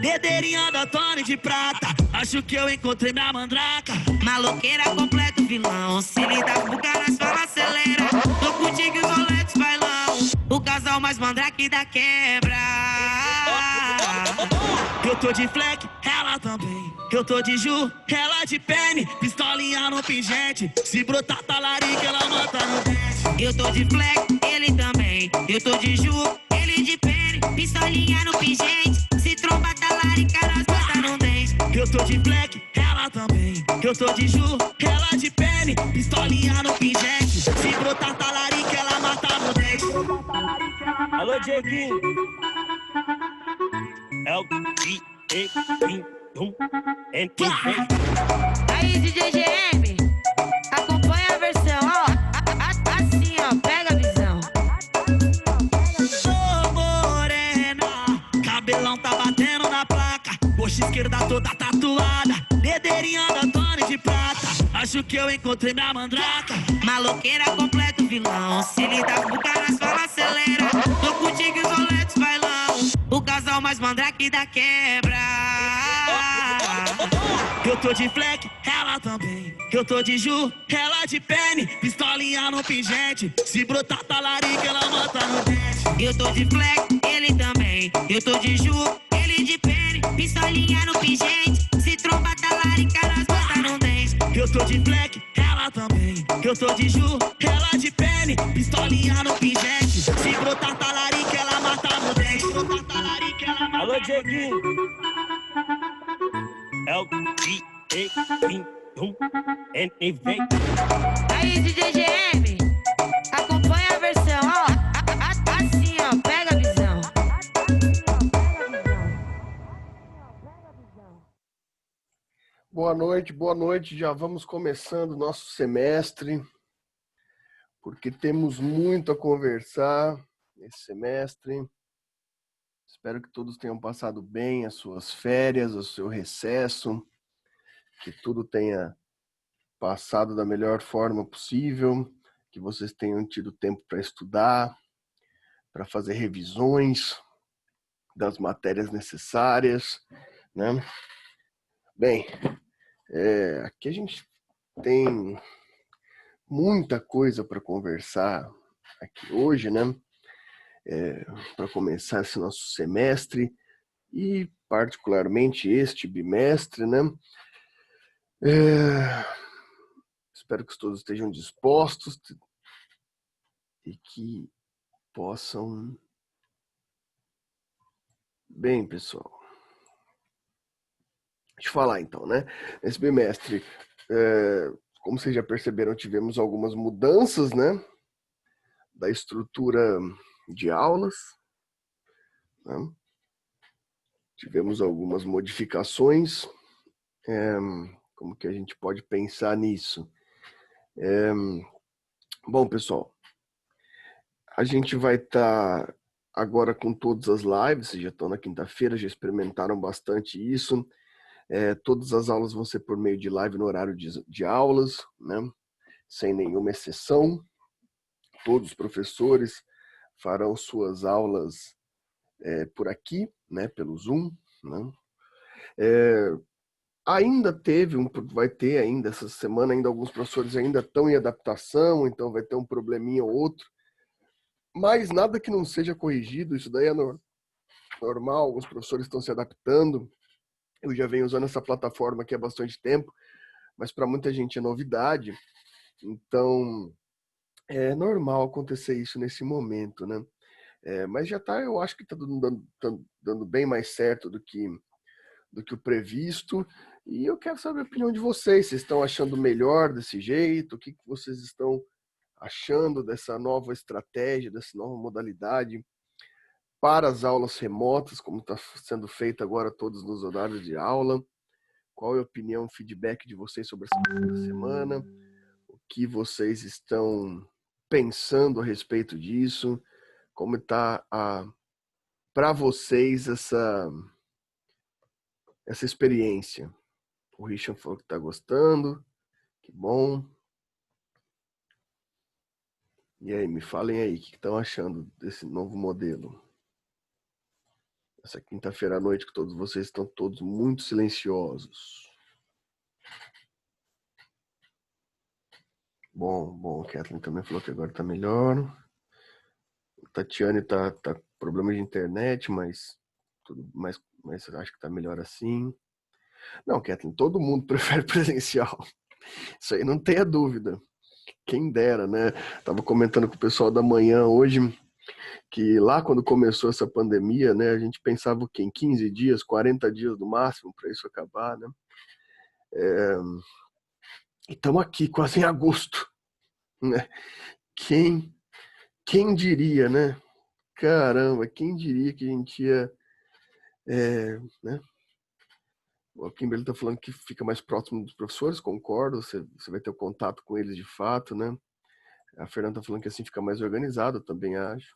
Dedeirinho da Tony de prata, acho que eu encontrei minha mandraca. Maloqueira completo vilão, se lidar com o cara fala acelera. Tô contigo e os roletes bailão, o casal mais mandrake da quebra. Eu tô de fleck, ela também. Eu tô de Ju, ela de pene. Pistolinha no pingente, se brotar talarica ela mata no dente. Eu tô de fleck, ele também. Eu tô de Ju, ele de pene. Pistolinha no pingente, se tromba talarica nós mata no dente. Eu tô de fleck, ela também. Eu tô de Ju, ela de pene. Pistolinha no pingente, se brotar talarica ela mata no dente. Alô, Dieguinho. É o Aí, DJ GM, acompanha a versão, ó. Assim, ó, pega a visão. Ô morena, cabelão tá batendo na placa, coxa esquerda toda tatuada, dedeirinho da Tony de prata, acho que eu encontrei minha mandraca. Maloqueira completo vilão, se lidar com o cara fala acelera. Tô contigo e os roletes bailão, o casal mais mandrake da quebra. Eu tô de fleck, ela também. Eu tô de Ju, ela de pene. Pistolinha no pingente, se brotar talarica ela mata no dente. Eu tô de fleck, ele também. Eu tô de Ju, ele de pene. Pistolinha no pingente, se tromba talarica nós mata no dente. Eu tô de fleck, ela também. Eu tô de Ju, ela de pene. Pistolinha no pingente, se brotar talarica ela mata no dente. Alô, Dieguinho. É o Aí, DJ GM, acompanha a versão, ó. Assim, ó, pega a visão. Boa noite. Já vamos começando o nosso semestre, porque temos muito a conversar nesse semestre. Espero que todos tenham passado bem as suas férias, o seu recesso, que tudo tenha passado da melhor forma possível, que vocês tenham tido tempo para estudar, para fazer revisões das matérias necessárias, né? Bem, aqui a gente tem muita coisa para conversar aqui hoje, né? Para começar esse nosso semestre e particularmente este bimestre, né? Espero que todos estejam dispostos e que possam... Bem, pessoal, deixa eu falar então, né? Esse bimestre, como vocês já perceberam, tivemos algumas mudanças, né? Da estrutura de aulas, né? Tivemos algumas modificações. Como que a gente pode pensar nisso? Bom, pessoal, a gente vai estar agora com todas as lives, vocês já estão na quinta-feira, já experimentaram bastante isso. Todas as aulas vão ser por meio de live no horário de aulas, né? Sem nenhuma exceção. Todos os professores farão suas aulas por aqui, né? Pelo Zoom, né? Vai ter ainda essa semana, ainda alguns professores ainda estão em adaptação, então vai ter um probleminha ou outro, mas nada que não seja corrigido, isso daí é normal, alguns professores estão se adaptando. Eu já venho usando essa plataforma aqui há bastante tempo, mas para muita gente é novidade, então é normal acontecer isso nesse momento, né? Mas já tá, eu acho que está dando bem mais certo do que o previsto, e eu quero saber a opinião de vocês. Vocês estão achando melhor desse jeito? O que vocês estão achando dessa nova estratégia, dessa nova modalidade para as aulas remotas, como está sendo feito agora todos nos horários de aula? Qual é a opinião, o feedback de vocês sobre essa primeira semana? O que vocês estão pensando a respeito disso? Como está para vocês essa experiência? O Richard falou que está gostando. Que bom. E aí, me falem aí, o que estão achando desse novo modelo? Essa quinta-feira à noite que todos vocês estão todos muito silenciosos. Bom, Kathleen também falou que agora tá melhor. Tatiane tá com problema de internet, mas acho que tá melhor assim. Não, Kathleen, todo mundo prefere presencial. Isso aí não tenha dúvida. Quem dera, né? Tava comentando com o pessoal da manhã hoje que lá quando começou essa pandemia, né, a gente pensava o quê? Em 15 dias, 40 dias no máximo para isso acabar, né? E estamos aqui quase em agosto, né? Quem diria, né? Caramba, quem diria que a gente ia, né? O Kimberly está falando que fica mais próximo dos professores, concordo, você vai ter o contato com eles de fato, né? A Fernanda está falando que assim fica mais organizado, também acho.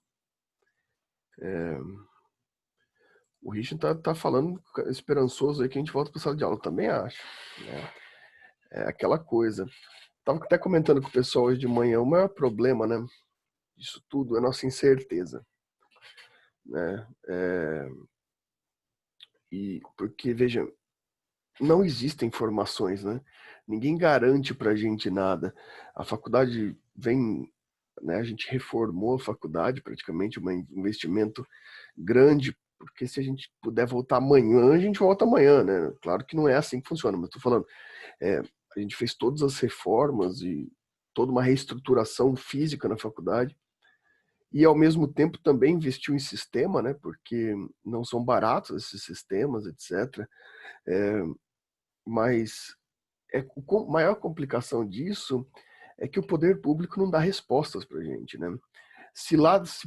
O Richard tá falando esperançoso aí que a gente volta para a sala de aula, também acho. Né? É aquela coisa. Estava até comentando com o pessoal hoje de manhã, o maior problema, né, disso tudo é a nossa incerteza. Né? E porque, veja, não existem informações, né? Ninguém garante pra gente nada. A faculdade vem, né? A gente reformou a faculdade, praticamente um investimento grande, porque se a gente puder voltar amanhã, a gente volta amanhã, né? Claro que não é assim que funciona, mas estou falando, a gente fez todas as reformas e toda uma reestruturação física na faculdade e ao mesmo tempo também investiu em sistema, né? Porque não são baratos esses sistemas, etc. Mas a maior complicação disso é que o poder público não dá respostas para a gente, né? Se,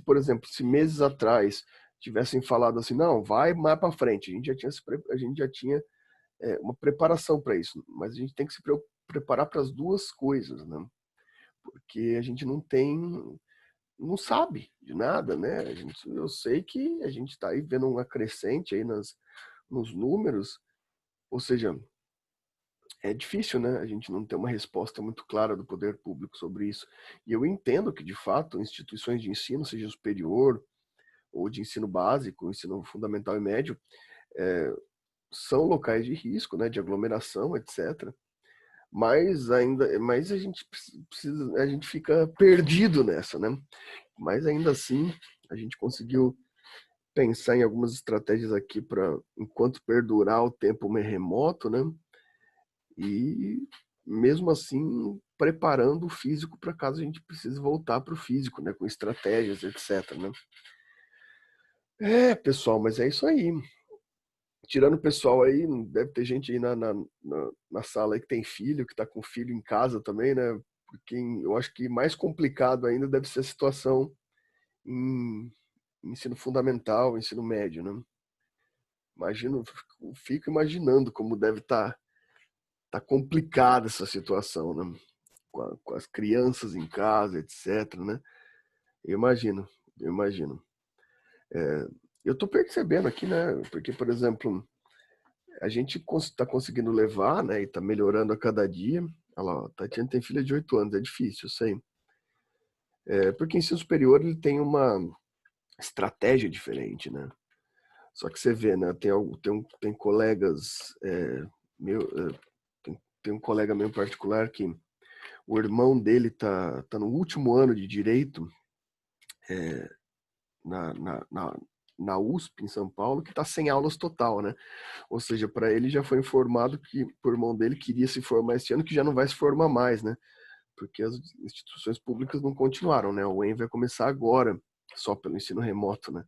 por exemplo, se meses atrás tivessem falado assim, não, vai mais para frente, a gente já tinha uma preparação para isso, mas a gente tem que se preparar para as duas coisas, né? Porque a gente não sabe de nada, né? Eu sei que a gente está aí vendo uma crescente aí nos números, ou seja, é difícil, né? A gente não ter uma resposta muito clara do poder público sobre isso. E eu entendo que, de fato, instituições de ensino, seja superior ou de ensino básico, ensino fundamental e médio, são locais de risco, né? De aglomeração, etc. Mas a gente a gente fica perdido nessa, né? Mas ainda assim, a gente conseguiu pensar em algumas estratégias aqui para, enquanto perdurar o tempo remoto, né? E mesmo assim preparando o físico para caso a gente precise voltar para o físico, né? Com estratégias, etc. Né? Pessoal, mas é isso aí. Tirando o pessoal aí, deve ter gente aí na sala aí que tem filho, que está com filho em casa também, né? Porque eu acho que mais complicado ainda deve ser a situação em ensino fundamental, ensino médio, né? Fico imaginando como deve estar complicada essa situação, né? Com as crianças em casa, etc, né? Eu imagino. Eu tô percebendo aqui, né? Porque, por exemplo, a gente está conseguindo levar, né? E tá melhorando a cada dia. Olha lá, a Tatiana tem filha de 8 anos, é difícil, eu sei. Porque ensino superior ele tem uma estratégia diferente, né? Só que você vê, né? Tem colegas, tem um colega meu em particular que o irmão dele tá no último ano de direito na USP em São Paulo, que está sem aulas total, né? Ou seja, para ele já foi informado que o irmão dele queria se formar esse ano, que já não vai se formar mais, né? Porque as instituições públicas não continuaram, né? O EM vai começar agora, só pelo ensino remoto, né?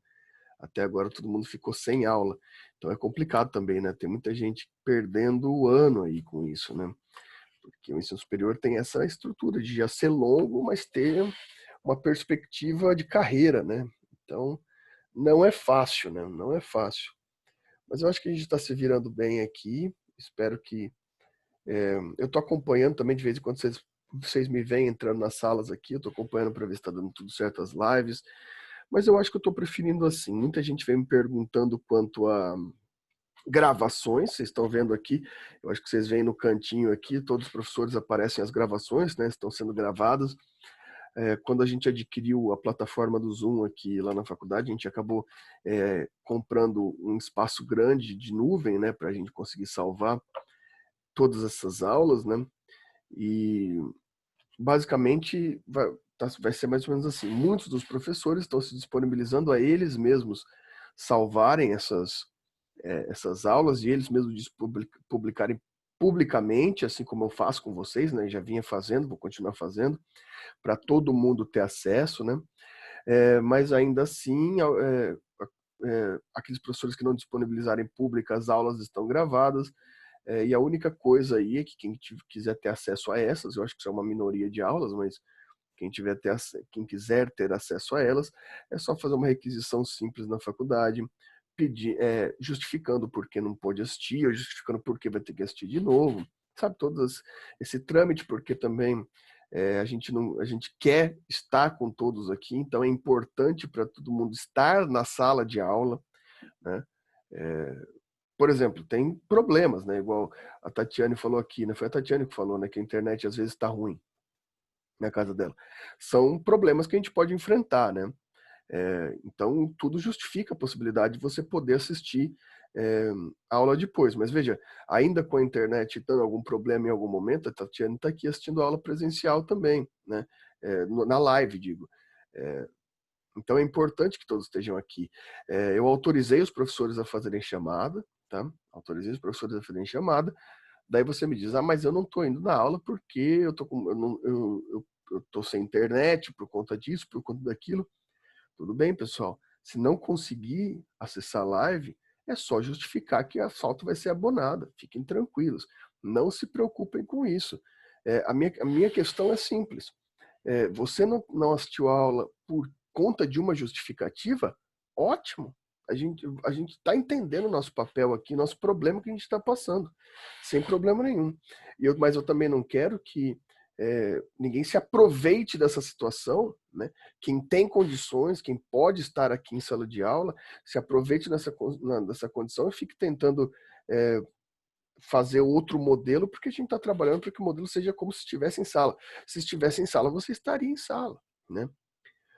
Até agora todo mundo ficou sem aula. Então é complicado também, né? Tem muita gente perdendo o ano aí com isso, né? Porque o ensino superior tem essa estrutura de já ser longo, mas ter uma perspectiva de carreira, né? Então, não é fácil, né? Não é fácil. Mas eu acho que a gente está se virando bem aqui. Espero que... eu estou acompanhando também, de vez em quando vocês me veem entrando nas salas aqui, eu estou acompanhando para ver se está dando tudo certo as lives. Mas eu acho que eu estou preferindo assim. Muita gente vem me perguntando quanto a gravações, vocês estão vendo aqui, eu acho que vocês veem no cantinho aqui, todos os professores aparecem as gravações, né? Estão sendo gravadas. quando a gente adquiriu a plataforma do Zoom aqui lá na faculdade, a gente acabou comprando um espaço grande de nuvem, né, para a gente conseguir salvar todas essas aulas, né? E basicamente vai ser mais ou menos assim. Muitos dos professores estão se disponibilizando a eles mesmos salvarem essas aulas e eles mesmos publicarem publicamente, assim como eu faço com vocês, né? Já vinha fazendo, vou continuar fazendo, para todo mundo ter acesso, né? Mas ainda assim, aqueles professores que não disponibilizarem públicas, as aulas estão gravadas, e a única coisa aí é que quem quiser ter acesso a essas, eu acho que isso é uma minoria de aulas, mas quem quiser ter acesso a elas, é só fazer uma requisição simples na faculdade, pedir, justificando por que não pôde assistir, ou justificando por que vai ter que assistir de novo, sabe, esse trâmite, porque também a gente quer estar com todos aqui, então é importante para todo mundo estar na sala de aula, né? Por exemplo, tem problemas, né? Igual a Tatiane falou aqui, né? Foi a Tatiane que falou, né? Que a internet às vezes está ruim na casa dela. São problemas que a gente pode enfrentar, né? Então, tudo justifica a possibilidade de você poder assistir a aula depois. Mas veja, ainda com a internet dando algum problema em algum momento, a Tatiane está aqui assistindo a aula presencial também, né? Na live, digo. Então, é importante que todos estejam aqui. Eu autorizei os professores a fazerem chamada, tá? Autorizei os professores a fazerem chamada. Daí você me diz, mas eu não estou indo na aula porque eu tô sem internet por conta disso, por conta daquilo. Tudo bem, pessoal. Se não conseguir acessar a live, é só justificar que a falta vai ser abonada. Fiquem tranquilos. Não se preocupem com isso. A minha questão é simples. Você não assistiu a aula por conta de uma justificativa? Ótimo. A gente está entendendo o nosso papel aqui, nosso problema que a gente está passando, sem problema nenhum. Mas eu também não quero que ninguém se aproveite dessa situação, né? Quem tem condições, quem pode estar aqui em sala de aula, se aproveite dessa condição e fique tentando fazer outro modelo, porque a gente está trabalhando para que o modelo seja como se estivesse em sala. Se estivesse em sala, você estaria em sala, né?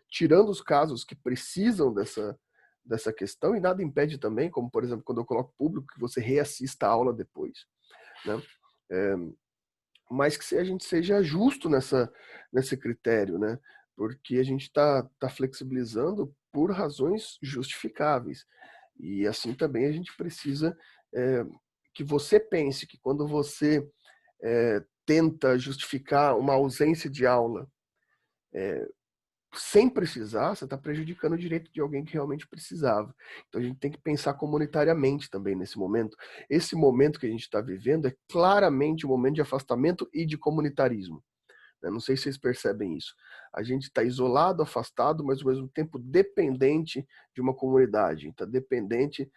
Tirando os casos que precisam dessa questão, e nada impede também, como por exemplo, quando eu coloco público, que você reassista a aula depois, né? Mas que a gente seja justo nesse critério, né? Porque a gente está flexibilizando por razões justificáveis. E assim também a gente precisa que você pense que quando você tenta justificar uma ausência de aula sem precisar, você está prejudicando o direito de alguém que realmente precisava. Então a gente tem que pensar comunitariamente também nesse momento. Esse momento que a gente está vivendo é claramente um momento de afastamento e de comunitarismo. Não sei se vocês percebem isso. A gente está isolado, afastado, mas ao mesmo tempo dependente de uma comunidade, está dependente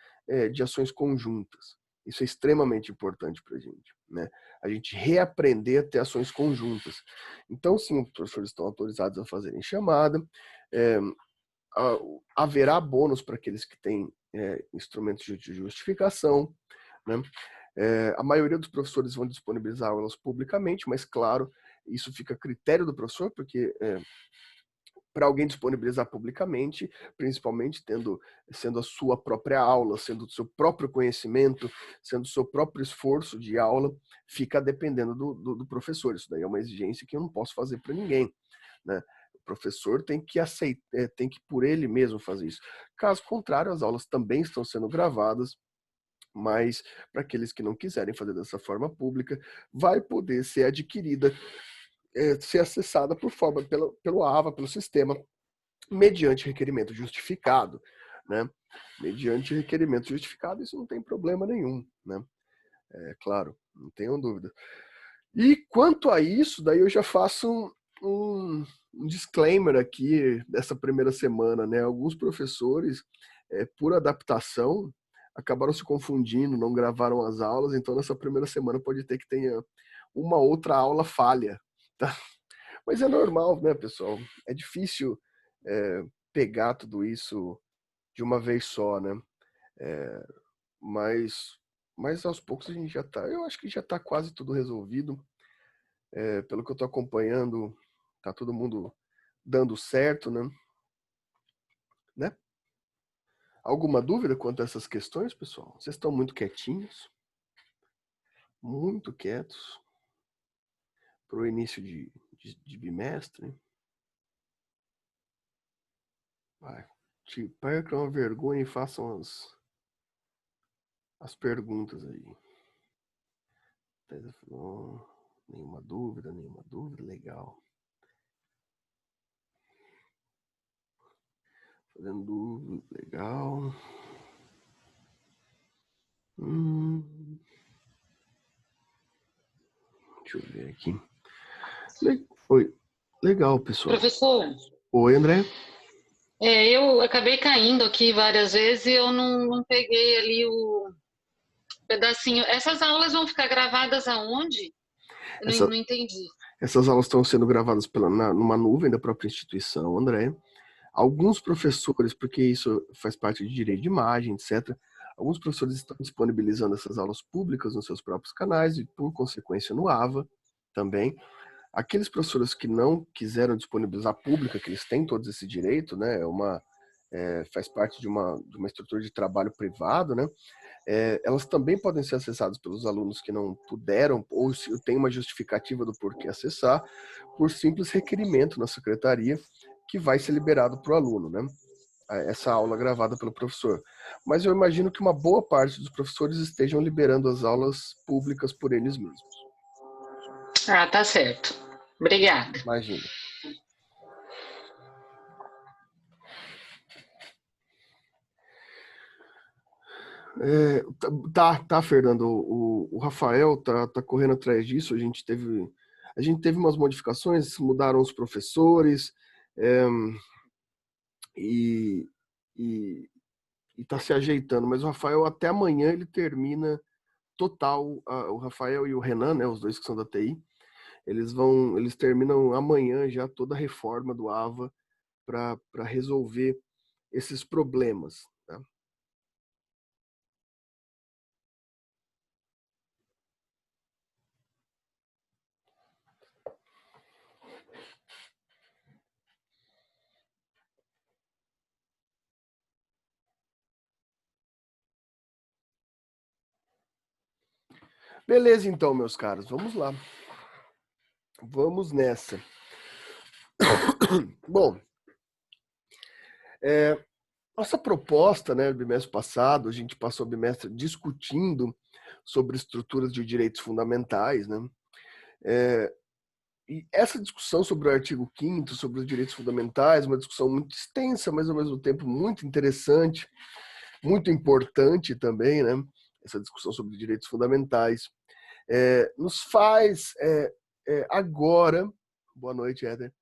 de ações conjuntas. Isso é extremamente importante para a gente, né? A gente reaprender a ter ações conjuntas. Então, sim, os professores estão autorizados a fazerem chamada. Haverá bônus para aqueles que têm instrumentos de justificação, né? A maioria dos professores vão disponibilizar aulas publicamente, mas, claro, isso fica a critério do professor, porque para alguém disponibilizar publicamente, principalmente sendo a sua própria aula, sendo o seu próprio conhecimento, sendo o seu próprio esforço de aula, fica dependendo do professor. Isso daí é uma exigência que eu não posso fazer para ninguém, né? O professor tem que aceitar, tem que por ele mesmo fazer isso. Caso contrário, as aulas também estão sendo gravadas, mas para aqueles que não quiserem fazer dessa forma pública, vai poder ser adquirida, ser acessada pelo AVA, pelo sistema, mediante requerimento justificado, né? Mediante requerimento justificado, isso não tem problema nenhum, né? Claro, não tenham dúvida. E quanto a isso, daí eu já faço um disclaimer aqui dessa primeira semana, né? Alguns professores, por adaptação, acabaram se confundindo, não gravaram as aulas, então nessa primeira semana pode ter que tenha uma outra aula falha, tá? Mas é normal, né, pessoal? É difícil pegar tudo isso de uma vez só, né? Mas aos poucos a gente já tá, eu acho que já tá quase tudo resolvido. Pelo que eu tô acompanhando, tá todo mundo dando certo, né? Alguma dúvida quanto a essas questões, pessoal? Vocês estão muito quietinhos? Muito quietos para o início de bimestre? Vai, te percam a vergonha e façam as perguntas aí. Nenhuma dúvida, legal. Fazendo dúvida, legal. Deixa eu ver aqui. Oi, legal, pessoal. Professor, Oi, André. eu acabei caindo aqui várias vezes e eu não peguei ali o pedacinho. Essas aulas vão ficar gravadas aonde? Eu não entendi. Essas aulas estão sendo gravadas numa nuvem da própria instituição, André. Alguns professores, porque isso faz parte de direito de imagem, etc., alguns professores estão disponibilizando essas aulas públicas nos seus próprios canais e, por consequência, no AVA também. Aqueles professores que não quiseram disponibilizar pública, que eles têm todo esse direito, né, faz parte de uma estrutura de trabalho privado, né, elas também podem ser acessadas pelos alunos que não puderam ou se tem uma justificativa do porquê acessar, por simples requerimento na secretaria, que vai ser liberado para o aluno, né? Essa aula gravada pelo professor. Mas eu imagino que uma boa parte dos professores estejam liberando as aulas públicas por eles mesmos. Ah, tá certo. Obrigada. Imagina. Tá, Fernando. O Rafael tá correndo atrás disso. A gente teve umas modificações, mudaram os professores, e tá se ajeitando. Mas o Rafael, até amanhã, ele termina total. O Rafael e o Renan, né, os dois que são da TI, eles terminam amanhã já toda a reforma do AVA para resolver esses problemas. Tá? Beleza, então, meus caros, vamos lá. Vamos nessa. Bom, nossa proposta, né, no bimestre passado, a gente passou o bimestre discutindo sobre estruturas de direitos fundamentais, né? E essa discussão sobre o artigo 5º, sobre os direitos fundamentais, uma discussão muito extensa, mas ao mesmo tempo muito interessante, muito importante também, né? Essa discussão sobre direitos fundamentais, nos faz agora, boa noite, Éder,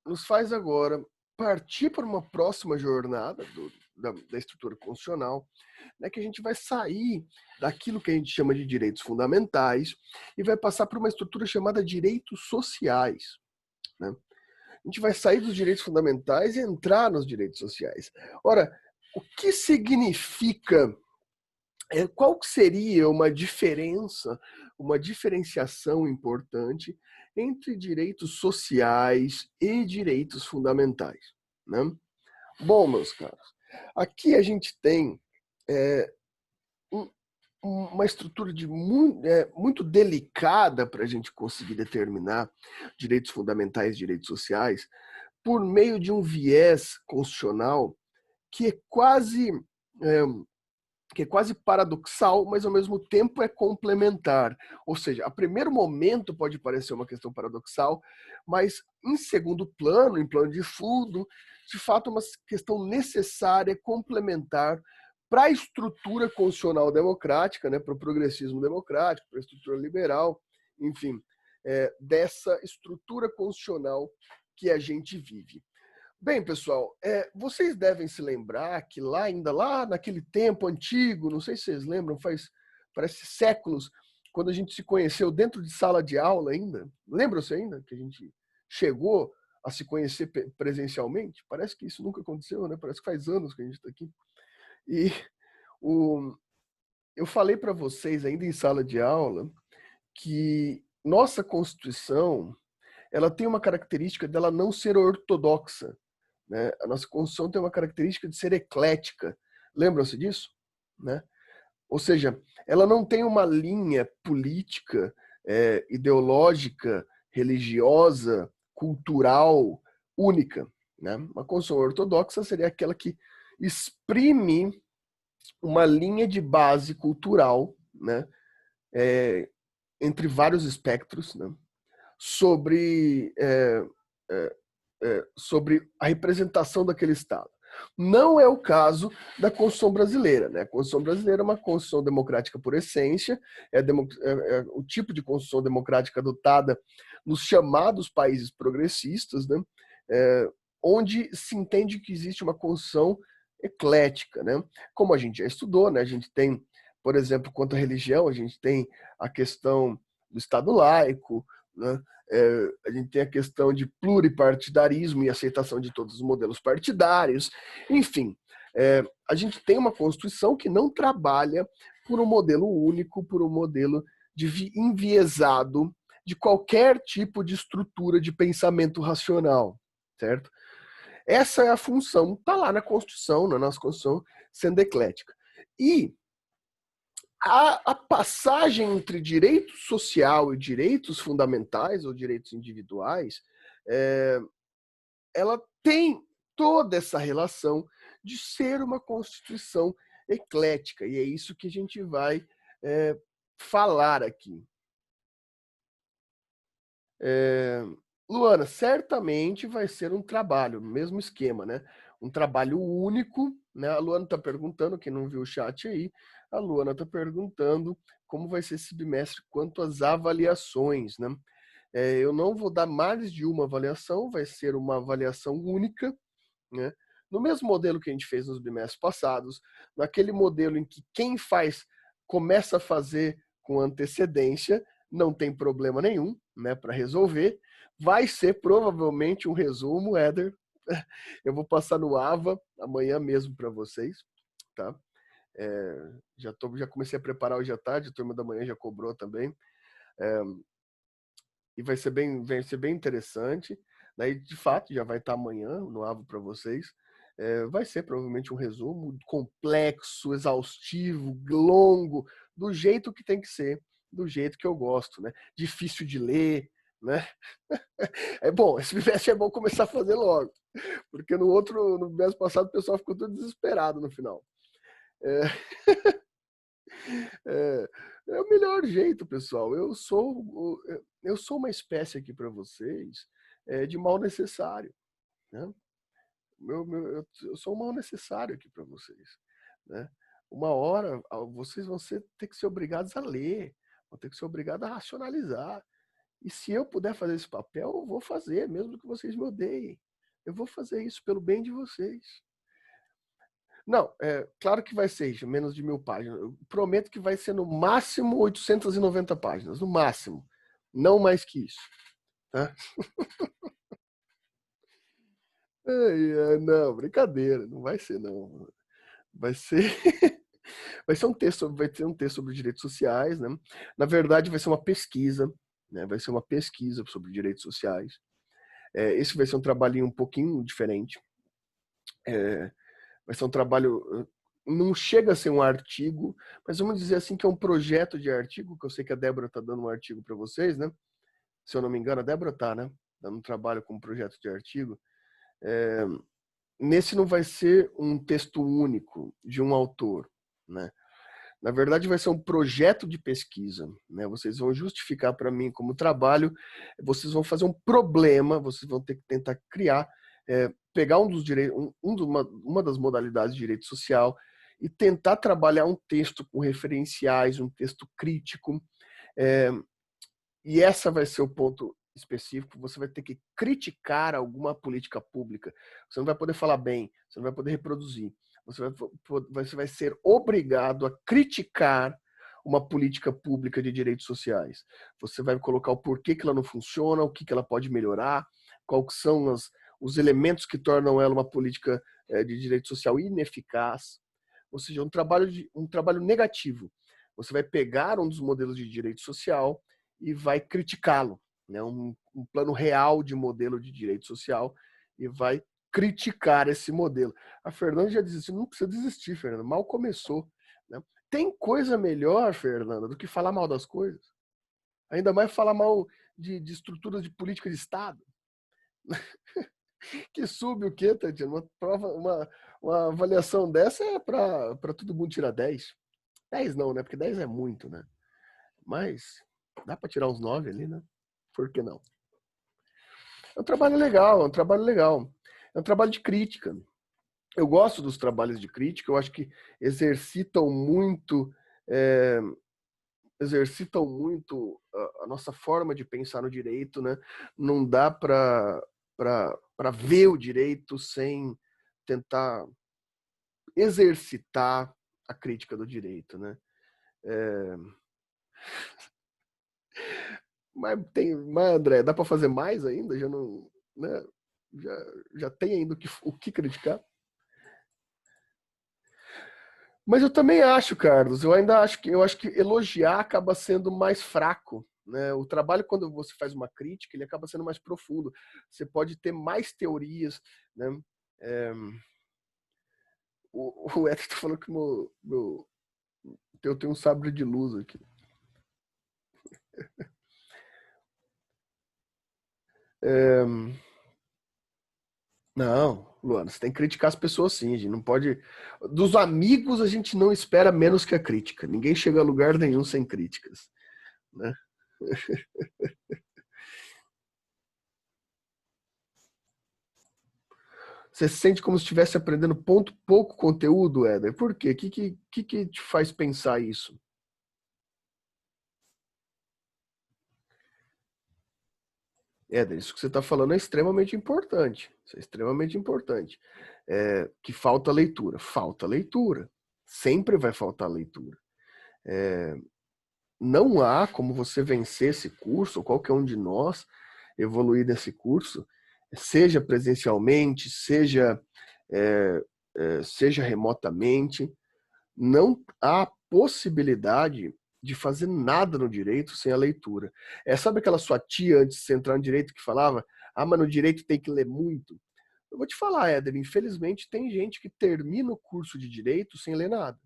nos faz agora partir para uma próxima jornada da estrutura constitucional, né, que a gente vai sair daquilo que a gente chama de direitos fundamentais e vai passar para uma estrutura chamada direitos sociais. Né? A gente vai sair dos direitos fundamentais e entrar nos direitos sociais. Ora, o que significa, qual seria uma diferenciação importante entre direitos sociais e direitos fundamentais, né? Bom, meus caros, aqui a gente tem uma estrutura muito delicada para a gente conseguir determinar direitos fundamentais e direitos sociais por meio de um viés constitucional que é quase paradoxal, mas ao mesmo tempo é complementar. Ou seja, a primeiro momento pode parecer uma questão paradoxal, mas em segundo plano, em plano de fundo, de fato é uma questão necessária, complementar para a estrutura constitucional democrática, né, para o progressismo democrático, para a estrutura liberal, enfim, dessa estrutura constitucional que a gente vive. Bem, pessoal, vocês devem se lembrar que ainda lá naquele tempo antigo, não sei se vocês lembram, parece séculos, quando a gente se conheceu dentro de sala de aula ainda, lembram-se ainda que a gente chegou a se conhecer presencialmente? Parece que isso nunca aconteceu, né? Parece que faz anos que a gente está aqui. E eu falei para vocês ainda em sala de aula que nossa Constituição ela tem uma característica dela não ser ortodoxa, né? A nossa Constituição tem uma característica de ser eclética. Lembram-se disso? Né? Ou seja, ela não tem uma linha política, ideológica, religiosa, cultural única. Né? Uma Constituição ortodoxa seria aquela que exprime uma linha de base cultural, né? Entre vários espectros, né? sobre a representação daquele Estado. Não é o caso da Constituição brasileira. Né? A Constituição brasileira é uma Constituição democrática por essência, é o tipo de Constituição democrática adotada nos chamados países progressistas, né? Onde se entende que existe uma Constituição eclética. Né? Como a gente já estudou, né? A gente tem, por exemplo, quanto à religião, a gente tem a questão do Estado laico, né? A gente tem a questão de pluripartidarismo e aceitação de todos os modelos partidários. Enfim, a gente tem uma Constituição que não trabalha por um modelo único, por um modelo enviesado de qualquer tipo de estrutura de pensamento racional, certo? Essa é a função, está lá na Constituição, na nossa Constituição, sendo eclética. E a passagem entre direito social e direitos fundamentais ou direitos individuais, ela tem toda essa relação de ser uma Constituição eclética, e é isso que a gente vai falar aqui. Luana, certamente vai ser um trabalho, no mesmo esquema, né? Um trabalho único, né? A Luana está perguntando, quem não viu o chat aí, a Luana está perguntando como vai ser esse bimestre quanto às avaliações, né? Eu não vou dar mais de uma avaliação, vai ser uma avaliação única, né? No mesmo modelo que a gente fez nos bimestres passados, naquele modelo em que quem faz começa a fazer com antecedência, não tem problema nenhum, né, para resolver. Vai ser provavelmente um resumo, Éder. Eu vou passar no AVA amanhã mesmo para vocês, tá? Já comecei a preparar hoje à tarde, a turma da manhã já cobrou também. E vai ser bem interessante. Daí, de fato, já vai estar amanhã no AVA para vocês. Vai ser provavelmente um resumo complexo, exaustivo, longo, do jeito que tem que ser, do jeito que eu gosto, né? Difícil de ler, né? Bom, esse bimestre é bom começar a fazer logo, porque no bimestre passado o pessoal ficou todo desesperado no final. É o melhor jeito, pessoal. Eu sou uma espécie aqui para vocês de mal necessário, né? Eu sou um mal necessário aqui para vocês, né? Uma hora vocês vão ter que ser obrigados a ler, vão ter que ser obrigados a racionalizar. E se eu puder fazer esse papel, eu vou fazer, mesmo que vocês me odeiem. Eu vou fazer isso pelo bem de vocês. Não, claro que vai ser menos de 1000 páginas. Eu prometo que vai ser no máximo 890 páginas, no máximo. Não mais que isso. Tá? Não, brincadeira, não vai ser não. Vai ser um texto, sobre direitos sociais, né? Na verdade, vai ser uma pesquisa, né? Vai ser uma pesquisa sobre direitos sociais. Esse vai ser um trabalhinho um pouquinho diferente. Vai ser um trabalho, não chega a ser um artigo, mas vamos dizer assim que é um projeto de artigo, que eu sei que a Débora está dando um artigo para vocês, né? Se eu não me engano, a Débora está, né? Dando um trabalho com um projeto de artigo. Nesse não vai ser um texto único de um autor, né? Na verdade, vai ser um projeto de pesquisa, né? Vocês vão justificar para mim como trabalho, vocês vão fazer um problema, vocês vão ter que tentar criar, pegar uma das modalidades de direito social e tentar trabalhar um texto com referenciais, um texto crítico. E essa vai ser o ponto específico. Você vai ter que criticar alguma política pública. Você não vai poder falar bem, você não vai poder reproduzir. Você vai ser obrigado a criticar uma política pública de direitos sociais. Você vai colocar o porquê que ela não funciona, o que ela pode melhorar, quais são os elementos que tornam ela uma política de direito social ineficaz. Ou seja, um trabalho negativo. Você vai pegar um dos modelos de direito social e vai criticá-lo, né? um plano real de modelo de direito social e vai criticar esse modelo. A Fernanda já disse, não precisa desistir, Fernanda, mal começou. Né? Tem coisa melhor, Fernanda, do que falar mal das coisas. Ainda mais falar mal de estruturas de política de Estado. Que sube o quê, Tatiana? Uma avaliação dessa é para todo mundo tirar 10. 10 não, né? Porque 10 é muito, né? Mas dá para tirar uns 9 ali, né? Por que não? É um trabalho legal, é um trabalho legal. É um trabalho de crítica. Eu gosto dos trabalhos de crítica, eu acho que exercitam muito a nossa forma de pensar no direito, né? Não dá para ver o direito sem tentar exercitar a crítica do direito, né? Mas André, dá para fazer mais ainda? Já não, né? Já tem ainda o que criticar? Mas eu também acho, Carlos, eu acho que elogiar acaba sendo mais fraco, né? O trabalho, quando você faz uma crítica, ele acaba sendo mais profundo. Você pode ter mais teorias, né? O Edson falou que eu tenho um sabre de luz aqui. Não, Luana, você tem que criticar as pessoas sim, a gente não pode... Dos amigos a gente não espera menos que a crítica. Ninguém chega a lugar nenhum sem críticas, né? Você se sente como se estivesse aprendendo pouco conteúdo, Éder? Por quê? O que te faz pensar isso? Éder, isso que você está falando é extremamente importante. Isso é extremamente importante. Que falta leitura. Falta leitura. Sempre vai faltar leitura. Não há como você vencer esse curso, ou qualquer um de nós evoluir nesse curso, seja presencialmente, seja remotamente. Não há possibilidade de fazer nada no direito sem a leitura. Sabe aquela sua tia antes de você entrar no direito que falava, mas no direito tem que ler muito? Eu vou te falar, Éder, infelizmente tem gente que termina o curso de direito sem ler nada.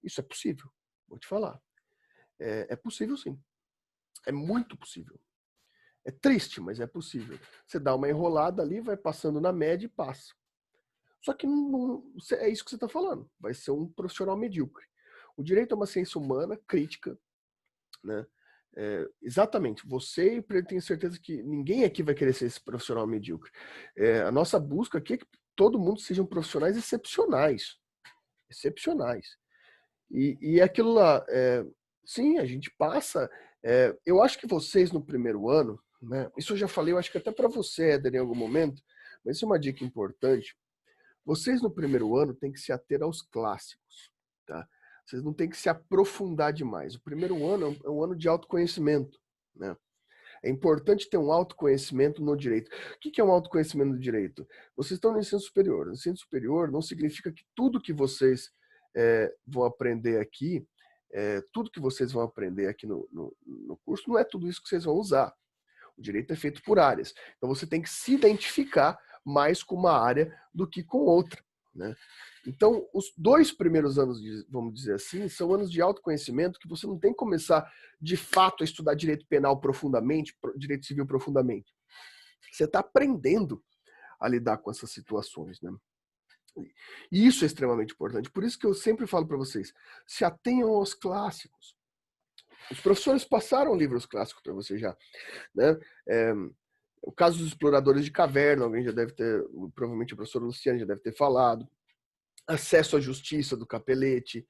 Isso é possível, vou te falar. É possível sim. É muito possível. É triste, mas é possível. Você dá uma enrolada ali, vai passando na média e passa. Só que não é isso que você está falando. Vai ser um profissional medíocre. O direito é uma ciência humana, crítica, né? Exatamente. Você, eu tenho certeza que ninguém aqui vai querer ser esse profissional medíocre. A nossa busca aqui é que todo mundo sejam profissionais excepcionais. Excepcionais. E aquilo lá, sim, a gente passa... eu acho que vocês no primeiro ano, né? Isso eu já falei, eu acho que até para você, Éder, em algum momento, mas isso é uma dica importante. Vocês no primeiro ano têm que se ater aos clássicos, tá? Vocês não têm que se aprofundar demais. O primeiro ano é um ano de autoconhecimento, né? É importante ter um autoconhecimento no direito. O que é um autoconhecimento no direito? Vocês estão no ensino superior. No ensino superior não significa que tudo que vocês vão aprender aqui, no curso, não é tudo isso que vocês vão usar. O direito é feito por áreas. Então você tem que se identificar mais com uma área do que com outra, né? Então, os 2 primeiros anos, vamos dizer assim, são anos de autoconhecimento que você não tem que começar, de fato, a estudar direito penal profundamente, direito civil profundamente. Você está aprendendo a lidar com essas situações, né? E isso é extremamente importante. Por isso que eu sempre falo para vocês, se atenham aos clássicos. Os professores passaram livros clássicos para você já, né? O caso dos exploradores de caverna, alguém já deve ter, provavelmente o professor Luciano já deve ter falado. Acesso à Justiça, do Capelletti.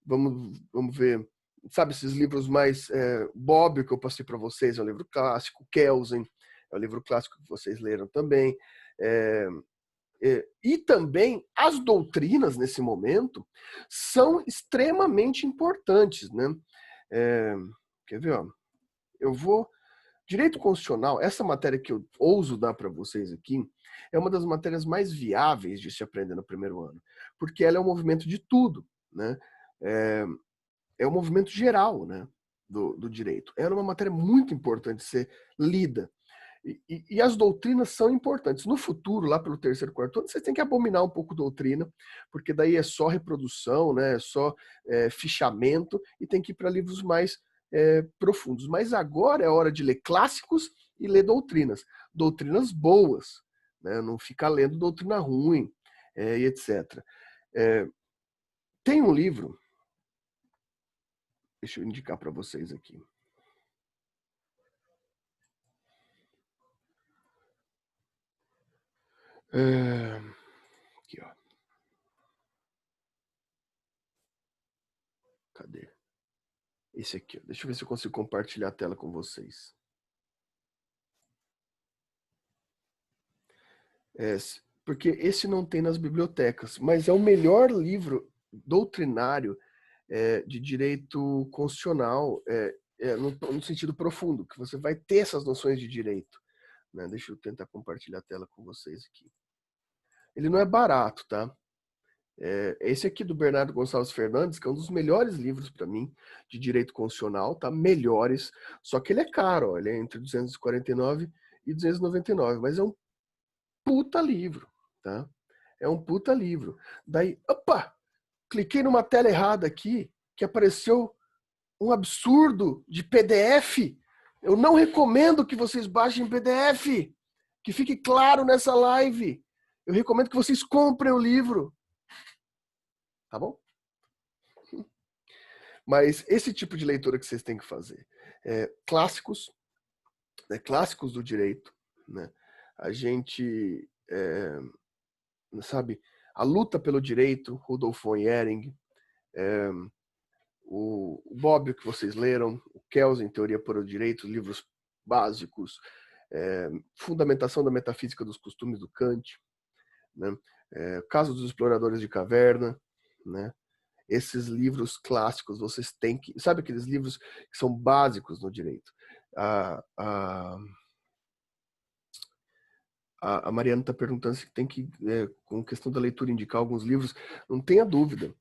Vamos ver, sabe, esses livros mais... Bobbio, que eu passei para vocês, é um livro clássico. Kelsen, é um livro clássico que vocês leram também. E também as doutrinas, nesse momento, são extremamente importantes, né? Quer ver? Ó? Eu vou... Direito constitucional, essa matéria que eu ouso dar para vocês aqui, é uma das matérias mais viáveis de se aprender no primeiro ano, porque ela é um movimento de tudo, né? É um movimento geral, né? do direito. Era uma matéria muito importante de ser lida. E as doutrinas são importantes. No futuro, lá pelo terceiro, quarto ano, vocês têm que abominar um pouco doutrina, porque daí é só reprodução, né? É só fichamento, e tem que ir para livros mais profundos. Mas agora é hora de ler clássicos e ler doutrinas. Doutrinas boas, né? Não ficar lendo doutrina ruim, e etc. Tem um livro, deixa eu indicar para vocês aqui. Aqui, ó. Cadê? Esse aqui, ó. Deixa eu ver se eu consigo compartilhar a tela com vocês. Porque esse não tem nas bibliotecas, mas é o melhor livro doutrinário de direito constitucional, no sentido profundo, que você vai ter essas noções de direito. Né? Deixa eu tentar compartilhar a tela com vocês aqui. Ele não é barato, tá? Esse aqui do Bernardo Gonçalves Fernandes, que é um dos melhores livros para mim de direito constitucional, tá? Melhores, só que ele é caro, ó, ele é entre 249 e 299, mas é um puta livro, tá? É um puta livro. Daí, opa, cliquei numa tela errada aqui, que apareceu um absurdo de PDF. Eu não recomendo que vocês baixem PDF, que fique claro nessa live. Eu recomendo que vocês comprem o livro. Tá bom? Mas esse tipo de leitura que vocês têm que fazer. Clássicos, né, clássicos do direito. Né? A gente, sabe, A Luta pelo Direito, Rudolf von Ehring, o Bobbio que vocês leram, o Kelsen, Teoria para o Direito, livros básicos, Fundamentação da Metafísica dos Costumes do Kant, né? Caso dos Exploradores de Caverna, né? Esses livros clássicos, vocês têm que... Sabe aqueles livros que são básicos no direito? A Mariana está perguntando se tem que, com questão da leitura, indicar alguns livros. Não tenha dúvida.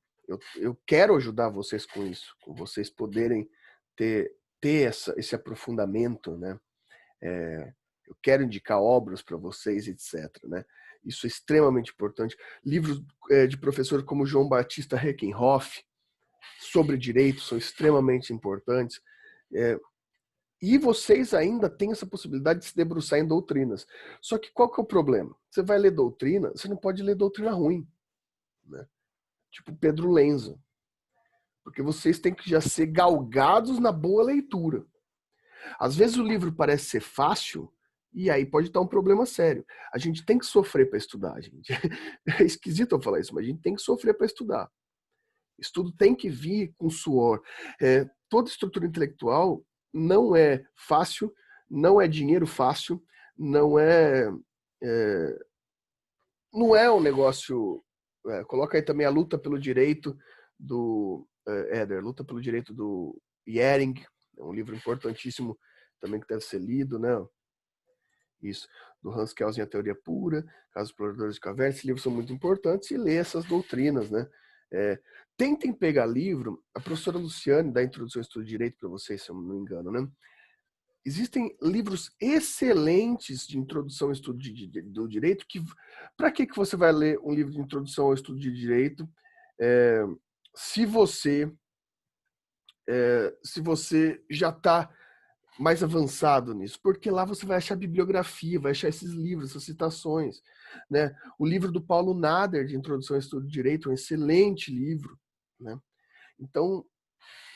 Eu quero ajudar vocês com isso, com vocês poderem ter esse aprofundamento, né? Eu quero indicar obras para vocês, etc. Né? Isso é extremamente importante. Livros de professores como João Batista Reckenhoff sobre direito são extremamente importantes. E vocês ainda têm essa possibilidade de se debruçar em doutrinas. Só que qual que é o problema? Você vai ler doutrina, você não pode ler doutrina ruim. Né? Tipo Pedro Lenza. Porque vocês têm que já ser galgados na boa leitura. Às vezes o livro parece ser fácil, e aí pode estar um problema sério. A gente tem que sofrer para estudar, gente. É esquisito eu falar isso, mas a gente tem que sofrer para estudar. Estudo tem que vir com suor. Toda estrutura intelectual não é fácil, não é dinheiro fácil, não é um negócio... coloca aí também A Luta pelo Direito do Éder, Luta pelo Direito do Ehring, é um livro importantíssimo também que deve ser lido, né? Isso, do Hans Kelsen, A Teoria Pura, Caso dos Exploradores de Caverna. Esses livros são muito importantes, e ler essas doutrinas, né? Tentem pegar livro, a professora Luciane dá a Introdução ao Estudo de Direito para vocês, se eu não me engano, né? Existem livros excelentes de introdução ao estudo do direito, que para que você vai ler um livro de introdução ao estudo de direito se você já está mais avançado nisso? Porque lá você vai achar bibliografia, vai achar esses livros, essas citações. Né? O livro do Paulo Nader, de Introdução ao Estudo de Direito, é um excelente livro. Né? Então,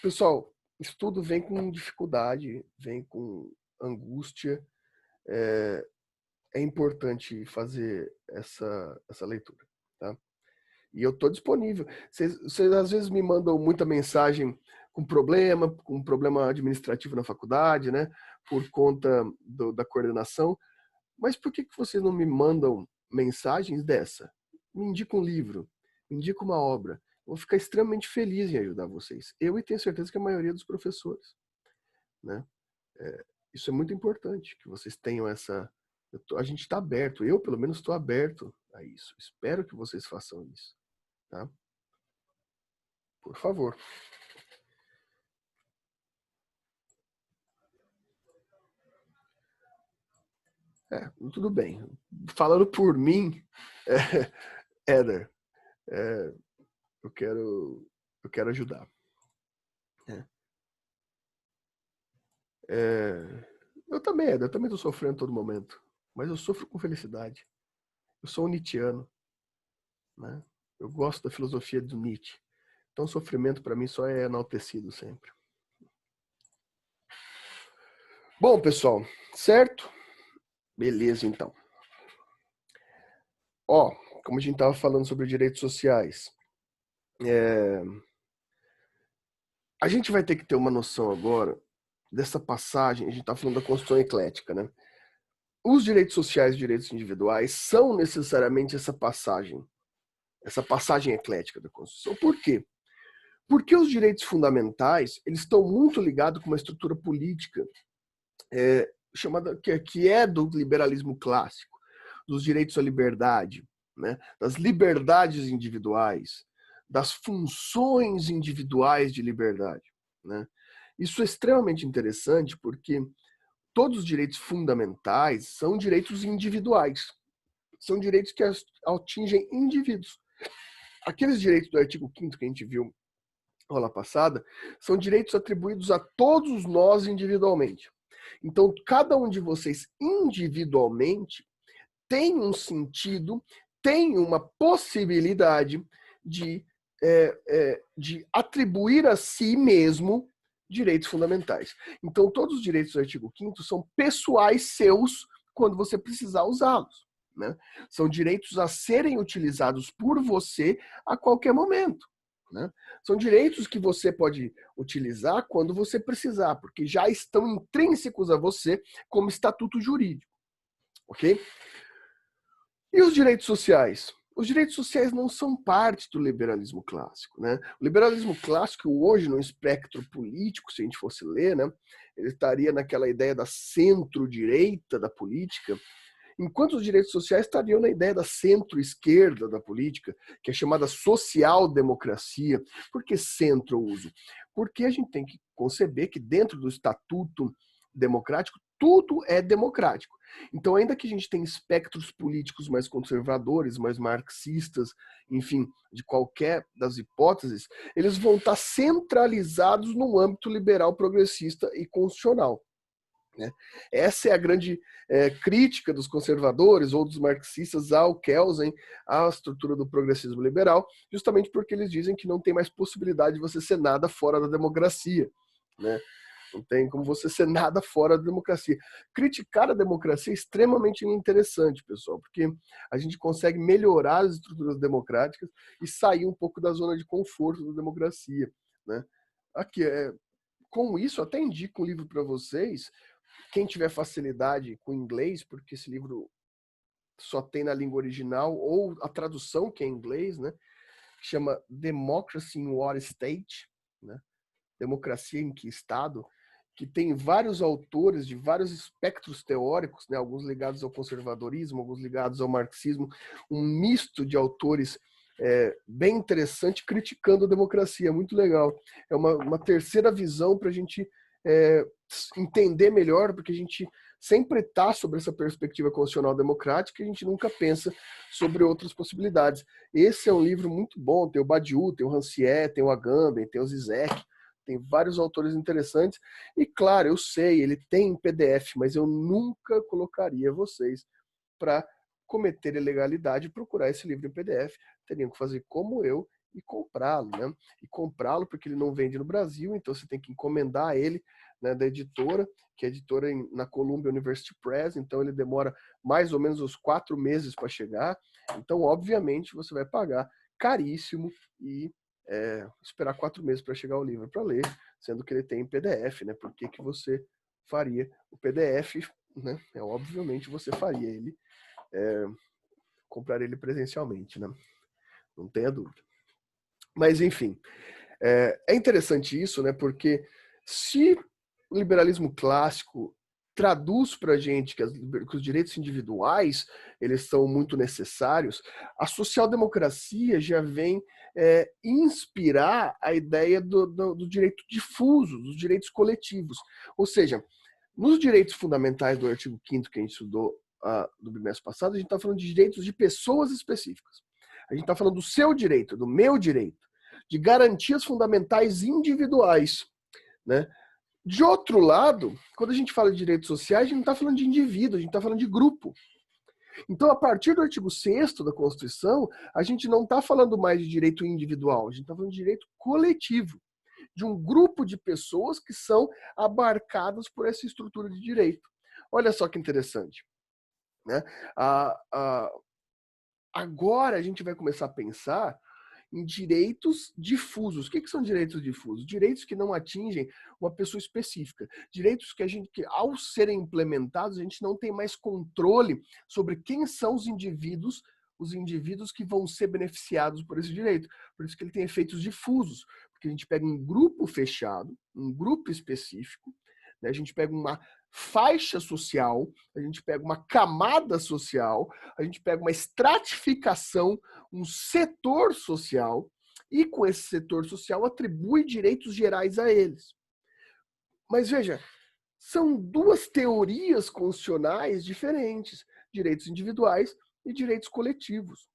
pessoal, estudo vem com dificuldade, vem com angústia. É importante fazer essa leitura. Tá? E eu estou disponível. Vocês às vezes me mandam muita mensagem com problema administrativo na faculdade, né? Por conta da coordenação. Mas por que vocês não me mandam mensagens dessa? Me indica um livro, me indica uma obra. Eu vou ficar extremamente feliz em ajudar vocês. Eu e tenho certeza que a maioria dos professores. Né? Isso é muito importante, que vocês tenham essa... A gente está aberto, eu pelo menos estou aberto a isso. Espero que vocês façam isso. Tá? Por favor. Tudo bem. Falando por mim, Éder, eu quero ajudar. Eu também, Éder, eu também estou sofrendo todo momento, mas eu sofro com felicidade. Eu sou um Nietzscheano, né? Eu gosto da filosofia do Nietzsche. Então, sofrimento para mim só é enaltecido sempre. Bom, pessoal, certo? Beleza, então. Como a gente estava falando sobre direitos sociais, a gente vai ter que ter uma noção agora dessa passagem. A gente está falando da Constituição eclética, né? Os direitos sociais e direitos individuais são necessariamente essa passagem eclética da Constituição. Por quê? Porque os direitos fundamentais, eles estão muito ligados com uma estrutura política chamada, que é do liberalismo clássico, dos direitos à liberdade, né? Das liberdades individuais, das funções individuais de liberdade, né? Isso é extremamente interessante porque todos os direitos fundamentais são direitos individuais, são direitos que atingem indivíduos. Aqueles direitos do artigo 5º que a gente viu na aula passada são direitos atribuídos a todos nós individualmente. Então, cada um de vocês individualmente tem um sentido, tem uma possibilidade de atribuir a si mesmo direitos fundamentais. Então, todos os direitos do artigo 5º são pessoais seus quando você precisar usá-los, né? São direitos a serem utilizados por você a qualquer momento, né? São direitos que você pode utilizar quando você precisar, porque já estão intrínsecos a você como estatuto jurídico, ok? E os direitos sociais? Os direitos sociais não são parte do liberalismo clássico, né? O liberalismo clássico hoje, no espectro político, se a gente fosse ler, né, ele estaria naquela ideia da centro-direita da política, enquanto os direitos sociais estariam na ideia da centro-esquerda da política, que é chamada social-democracia. Por que centro eu uso? Porque a gente tem que conceber que dentro do estatuto democrático, tudo é democrático. Então, ainda que a gente tenha espectros políticos mais conservadores, mais marxistas, enfim, de qualquer das hipóteses, eles vão estar centralizados no âmbito liberal, progressista e constitucional, né? Essa é a grande crítica dos conservadores ou dos marxistas ao Kelsen, à estrutura do progressismo liberal, justamente porque eles dizem que não tem mais possibilidade de você ser nada fora da democracia, né? Não tem como você ser nada fora da democracia. Criticar a democracia é extremamente interessante, pessoal, porque a gente consegue melhorar as estruturas democráticas e sair um pouco da zona de conforto da democracia, né? Aqui, com isso, até indico um livro para vocês. Quem tiver facilidade com inglês, porque esse livro só tem na língua original, ou a tradução que é em inglês, né? Chama Democracy in What State, né? Democracia em que Estado, que tem vários autores de vários espectros teóricos, né? Alguns ligados ao conservadorismo, alguns ligados ao marxismo, um misto de autores bem interessante, criticando a democracia, muito legal. É uma terceira visão para a gente entender melhor, porque a gente sempre está sobre essa perspectiva constitucional democrática e a gente nunca pensa sobre outras possibilidades. Esse é um livro muito bom, tem o Badiou, tem o Rancière, tem o Agamben, tem o Zizek, tem vários autores interessantes. E claro, eu sei, ele tem em PDF, mas eu nunca colocaria vocês para cometer ilegalidade e procurar esse livro em PDF. Teriam que fazer como eu e comprá-lo, né? E comprá-lo porque ele não vende no Brasil, então você tem que encomendar ele, né, da editora, que é editora na Columbia University Press, então ele demora mais ou menos uns 4 meses para chegar. Então, obviamente, você vai pagar caríssimo e esperar 4 meses para chegar o livro para ler, sendo que ele tem em PDF, né? Por que você faria o PDF, né? Obviamente você faria ele, comprar ele presencialmente, né? Não tenha dúvida. Mas, enfim, é interessante isso, né? Porque se o liberalismo clássico traduz para a gente que os direitos individuais eles são muito necessários, a social-democracia já vem inspirar a ideia do direito difuso, dos direitos coletivos. Ou seja, nos direitos fundamentais do artigo 5º que a gente estudou do bimestre passado, a gente está falando de direitos de pessoas específicas. A gente está falando do seu direito, do meu direito, de garantias fundamentais individuais, né? De outro lado, quando a gente fala de direitos sociais, a gente não está falando de indivíduo, a gente está falando de grupo. Então, a partir do artigo 6º da Constituição, a gente não está falando mais de direito individual, a gente está falando de direito coletivo, de um grupo de pessoas que são abarcadas por essa estrutura de direito. Olha só que interessante, né? Agora a gente vai começar a pensar em direitos difusos. O que são direitos difusos? Direitos que não atingem uma pessoa específica. Direitos que ao serem implementados, a gente não tem mais controle sobre quem são os indivíduos que vão ser beneficiados por esse direito. Por isso que ele tem efeitos difusos. Porque a gente pega um grupo fechado, um grupo específico, né? A gente pega uma faixa social, a gente pega uma camada social, a gente pega uma estratificação, um setor social, e com esse setor social atribui direitos gerais a eles. Mas veja, são duas teorias constitucionais diferentes, direitos individuais e direitos coletivos.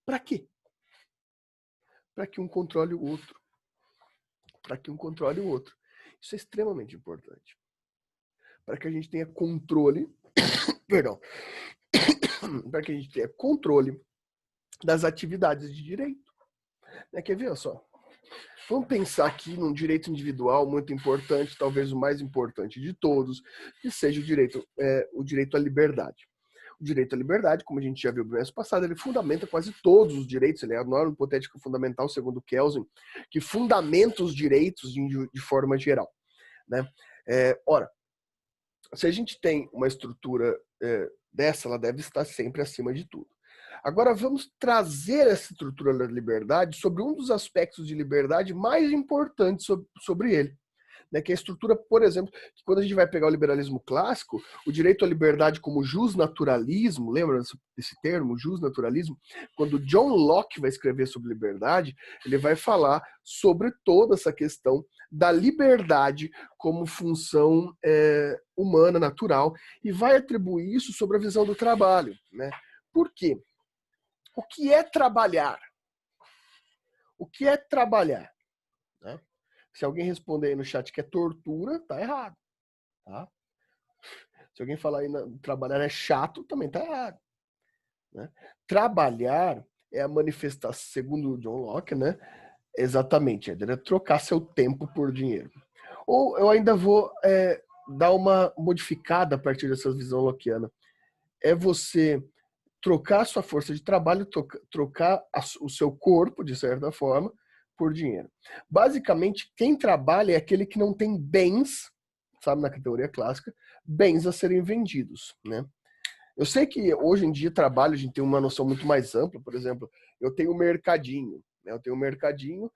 Para quê? Para que um controle o outro. Para que um controle o outro. Isso é extremamente importante. Para que a gente tenha controle, para que a gente tenha controle das atividades de direito. Quer ver só? Vamos pensar aqui num direito individual muito importante, talvez o mais importante de todos, que seja o direito à liberdade. O direito à liberdade, como a gente já viu no mês passado, ele fundamenta quase todos os direitos. Ele é a norma hipotética fundamental, segundo Kelsen, que fundamenta os direitos de forma geral, né? Ora, se a gente tem uma estrutura dessa, ela deve estar sempre acima de tudo. Agora vamos trazer essa estrutura da liberdade sobre um dos aspectos de liberdade mais importantes sobre ele, né? Que é a estrutura, por exemplo, que quando a gente vai pegar o liberalismo clássico, o direito à liberdade como jusnaturalismo, lembra desse termo, jusnaturalismo? Quando John Locke vai escrever sobre liberdade, ele vai falar sobre toda essa questão da liberdade como função humana, natural, e vai atribuir isso sobre a visão do trabalho, né? Por quê? O que é trabalhar? O que é trabalhar? Né? Se alguém responder aí no chat que é tortura, tá errado. Tá? Se alguém falar aí trabalhar é chato, também tá errado. Né? Trabalhar é a manifestação, segundo o John Locke, né? Exatamente, é trocar seu tempo por dinheiro. Ou eu ainda vou dar uma modificada a partir dessa visão lockeana. É você trocar a sua força de trabalho, trocar o seu corpo, de certa forma, por dinheiro. Basicamente, quem trabalha é aquele que não tem bens, sabe, na teoria clássica, bens a serem vendidos, né? Eu sei que hoje em dia trabalho, a gente tem uma noção muito mais ampla. Por exemplo, eu tenho um mercadinho, né? Eu tenho um mercadinho,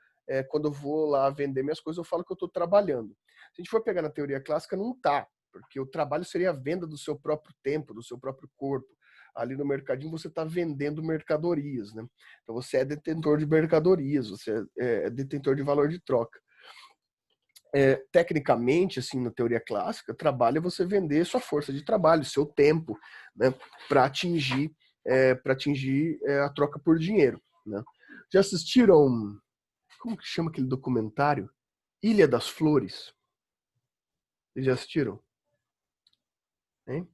quando eu vou lá vender minhas coisas, eu falo que eu estou trabalhando. Se a gente for pegar na teoria clássica, não tá, porque o trabalho seria a venda do seu próprio tempo, do seu próprio corpo. Ali no mercadinho você está vendendo mercadorias, né? Então você é detentor de mercadorias, você é detentor de valor de troca. Tecnicamente, assim, na teoria clássica, trabalho é você vender sua força de trabalho, seu tempo, né, para atingir a troca por dinheiro, né? Já assistiram, como que chama aquele documentário? Ilha das Flores? Vocês já assistiram? Hein?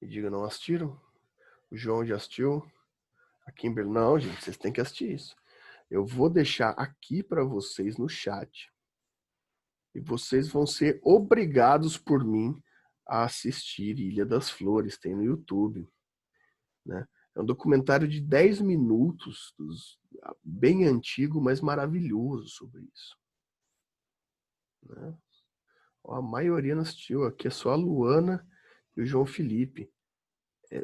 Me diga, não assistiram? O João já assistiu? A Kimberly? Não, gente, vocês têm que assistir isso. Eu vou deixar aqui para vocês no chat. E vocês vão ser obrigados por mim a assistir Ilha das Flores, tem no YouTube, né? É um documentário de 10 minutos, bem antigo, mas maravilhoso sobre isso, né? A maioria não assistiu, aqui é só a Luana e o João Felipe.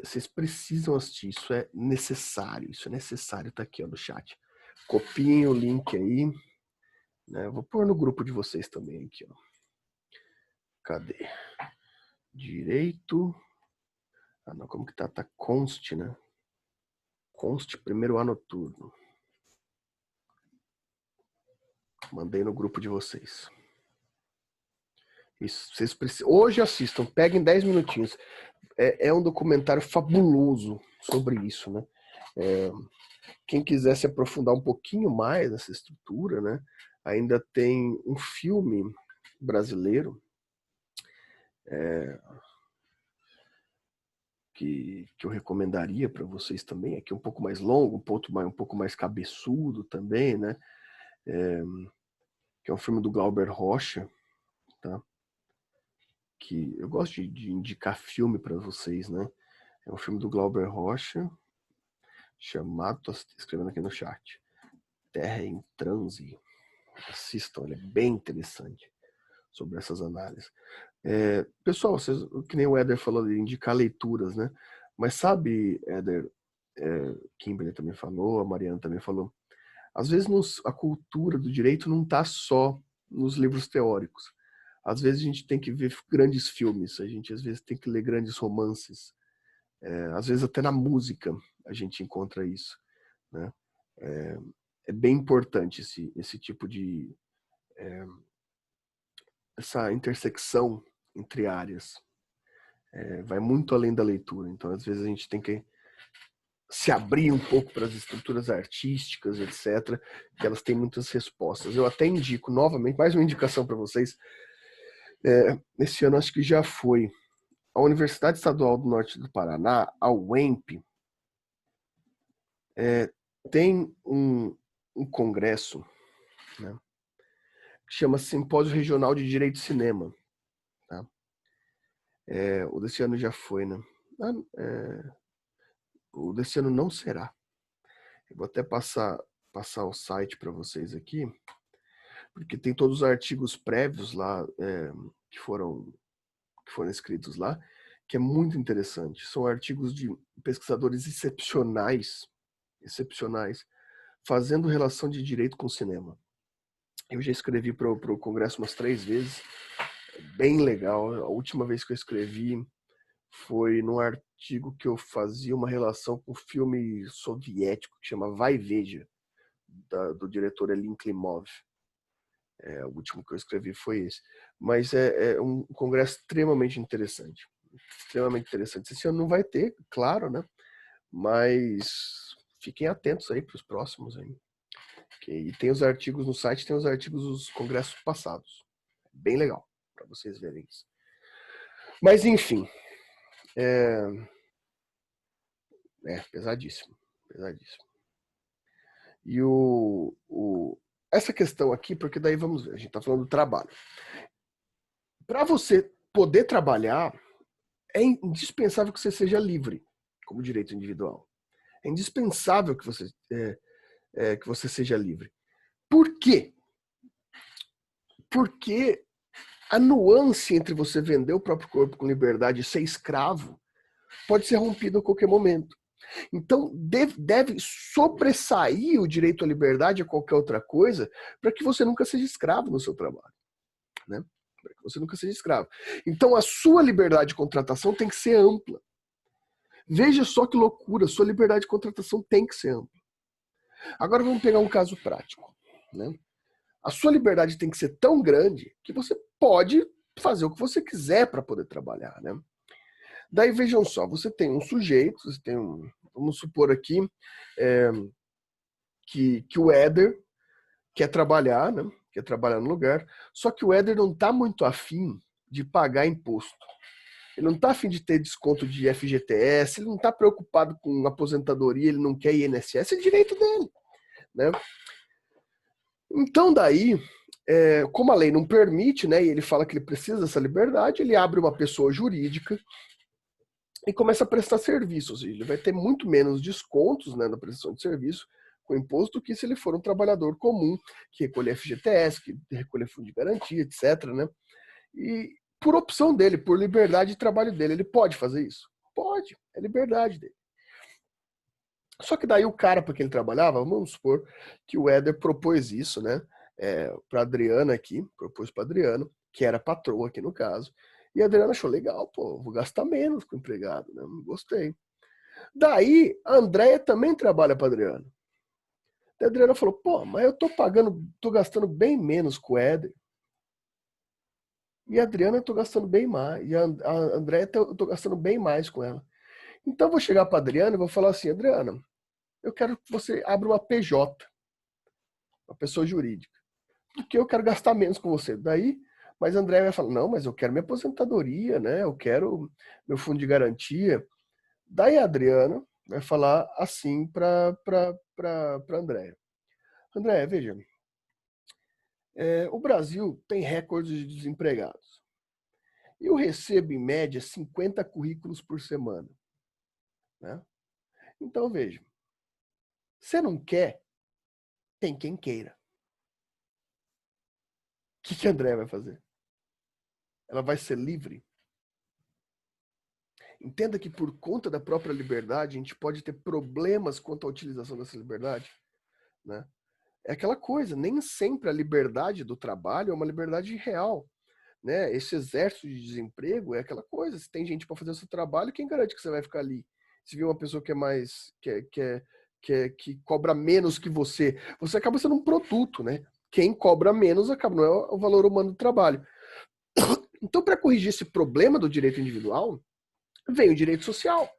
Vocês precisam assistir, isso é necessário, tá aqui no chat. Copiem o link aí, né? Eu vou pôr no grupo de vocês também aqui, ó. Cadê? Direito. Ah, não, como que tá? Tá const, né? Const, primeiro A noturno. Mandei no grupo de vocês. Isso, vocês precisam, hoje assistam, peguem 10 minutinhos. É um documentário fabuloso sobre isso, né? Quem quiser se aprofundar um pouquinho mais nessa estrutura, né? Ainda tem um filme brasileiro que eu recomendaria para vocês também, aqui um pouco mais longo, um pouco mais cabeçudo também, né? Que é um filme do Glauber Rocha, tá? Que eu gosto de indicar filme para vocês, né? É um filme do Glauber Rocha chamado, tô escrevendo aqui no chat, Terra em Transe. Assistam, ele é bem interessante sobre essas análises. Pessoal, que nem o Éder falou de indicar leituras, né? Mas sabe, Éder, Kimberly também falou, a Mariana também falou, às vezes a cultura do direito não está só nos livros teóricos. Às vezes a gente tem que ver grandes filmes, a gente às vezes tem que ler grandes romances, às vezes até na música a gente encontra isso, né? É bem importante esse tipo de essa intersecção entre áreas. Vai muito além da leitura, então às vezes a gente tem que se abrir um pouco para as estruturas artísticas, etc., que elas têm muitas respostas. Eu até indico novamente, mais uma indicação para vocês, esse ano acho que já foi, a Universidade Estadual do Norte do Paraná, a UEMP, tem um congresso, né, que chama Simpósio Regional de Direito e Cinema. Tá? O desse ano já foi, né? O desse ano não será. Eu vou até passar o site para vocês aqui, porque tem todos os artigos prévios lá que foram escritos lá, que é muito interessante. São artigos de pesquisadores excepcionais, fazendo relação de direito com cinema. Eu já escrevi para o Congresso umas 3 vezes, bem legal. A última vez que eu escrevi foi num artigo que eu fazia uma relação com um filme soviético que chama Vai Veja, do diretor Elin Klimov. O último que eu escrevi foi esse. Mas é um congresso extremamente interessante. Extremamente interessante. Esse ano não vai ter, claro, né? Mas fiquem atentos aí para os próximos. Aí. E tem os artigos no site, tem os artigos dos congressos passados. Bem legal para vocês verem isso. Mas, enfim. Pesadíssimo. Pesadíssimo. E essa questão aqui, porque daí vamos ver, a gente está falando do trabalho. Para você poder trabalhar, é indispensável que você seja livre, como direito individual. É indispensável que você seja livre. Por quê? Porque a nuance entre você vender o próprio corpo com liberdade e ser escravo pode ser rompida a qualquer momento. Então, deve sobressair o direito à liberdade a qualquer outra coisa para que você nunca seja escravo no seu trabalho. Né? Para que você nunca seja escravo. Então, a sua liberdade de contratação tem que ser ampla. Veja só que loucura, sua liberdade de contratação tem que ser ampla. Agora vamos pegar um caso prático. Né? A sua liberdade tem que ser tão grande que você pode fazer o que você quiser para poder trabalhar. Né? Daí vejam só, você tem um sujeito, você tem vamos supor aqui que o Éder quer trabalhar, né? Quer trabalhar no lugar, só que o Éder não está muito afim de pagar imposto. Ele não está afim de ter desconto de FGTS, ele não está preocupado com aposentadoria, ele não quer INSS, é direito dele. Né? Então daí, como a lei não permite, né, e ele fala que ele precisa dessa liberdade, ele abre uma pessoa jurídica e começa a prestar serviço, ou seja, ele vai ter muito menos descontos, né, na prestação de serviço com imposto do que se ele for um trabalhador comum, que recolhe FGTS, que recolhe fundo de garantia, etc. Né? E por opção dele, por liberdade de trabalho dele, ele pode fazer isso? Pode, é liberdade dele. Só que daí o cara para quem ele trabalhava, vamos supor que o Éder propôs isso, né, para a Adriana aqui, propôs para a Adriana, que era patroa aqui no caso, e a Adriana achou legal, pô, vou gastar menos com o empregado, né? Gostei. Daí, a Andréia também trabalha para a Adriana. A Adriana falou, pô, mas eu tô gastando bem menos com o Éder. E a Adriana eu tô gastando bem mais. E a Andréia eu tô gastando bem mais com ela. E a Andréia eu tô gastando bem mais com ela. Então eu vou chegar para a Adriana e vou falar assim, Adriana, eu quero que você abra uma PJ, uma pessoa jurídica, porque eu quero gastar menos com você. Daí, mas a Andréia vai falar, não, mas eu quero minha aposentadoria, né? Eu quero meu fundo de garantia. Daí a Adriana vai falar assim para Andréia. Andréia, veja, o Brasil tem recorde de desempregados. Eu recebo, em média, 50 currículos por semana. Né? Então, veja, você não quer, tem quem queira. O que a Andréia vai fazer? Ela vai ser livre? Entenda que por conta da própria liberdade, a gente pode ter problemas quanto à utilização dessa liberdade. Né? É aquela coisa, nem sempre a liberdade do trabalho é uma liberdade real. Né? Esse exército de desemprego é aquela coisa, se tem gente para fazer o seu trabalho, quem garante que você vai ficar ali? Se vir uma pessoa que é mais que cobra menos que você acaba sendo um produto, né? Quem cobra menos acaba, não é o valor humano do trabalho. Então, para corrigir esse problema do direito individual, vem o direito social,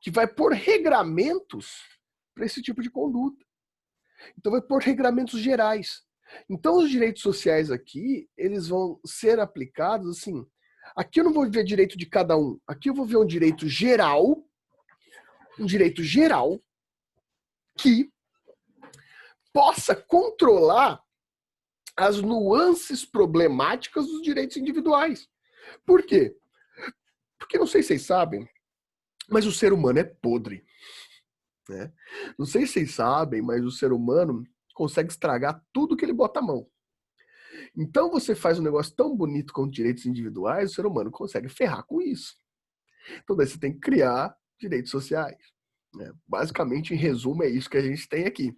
que vai pôr regramentos para esse tipo de conduta. Então, vai pôr regramentos gerais. Então, os direitos sociais aqui, eles vão ser aplicados assim. Aqui eu não vou ver direito de cada um. Aqui eu vou ver um direito geral que possa controlar as nuances problemáticas dos direitos individuais. Por quê? Porque não sei se vocês sabem, mas o ser humano é podre. Né? Não sei se vocês sabem, mas o ser humano consegue estragar tudo que ele bota a mão. Então você faz um negócio tão bonito com direitos individuais, o ser humano consegue ferrar com isso. Então daí você tem que criar direitos sociais. Né? Basicamente, em resumo, é isso que a gente tem aqui.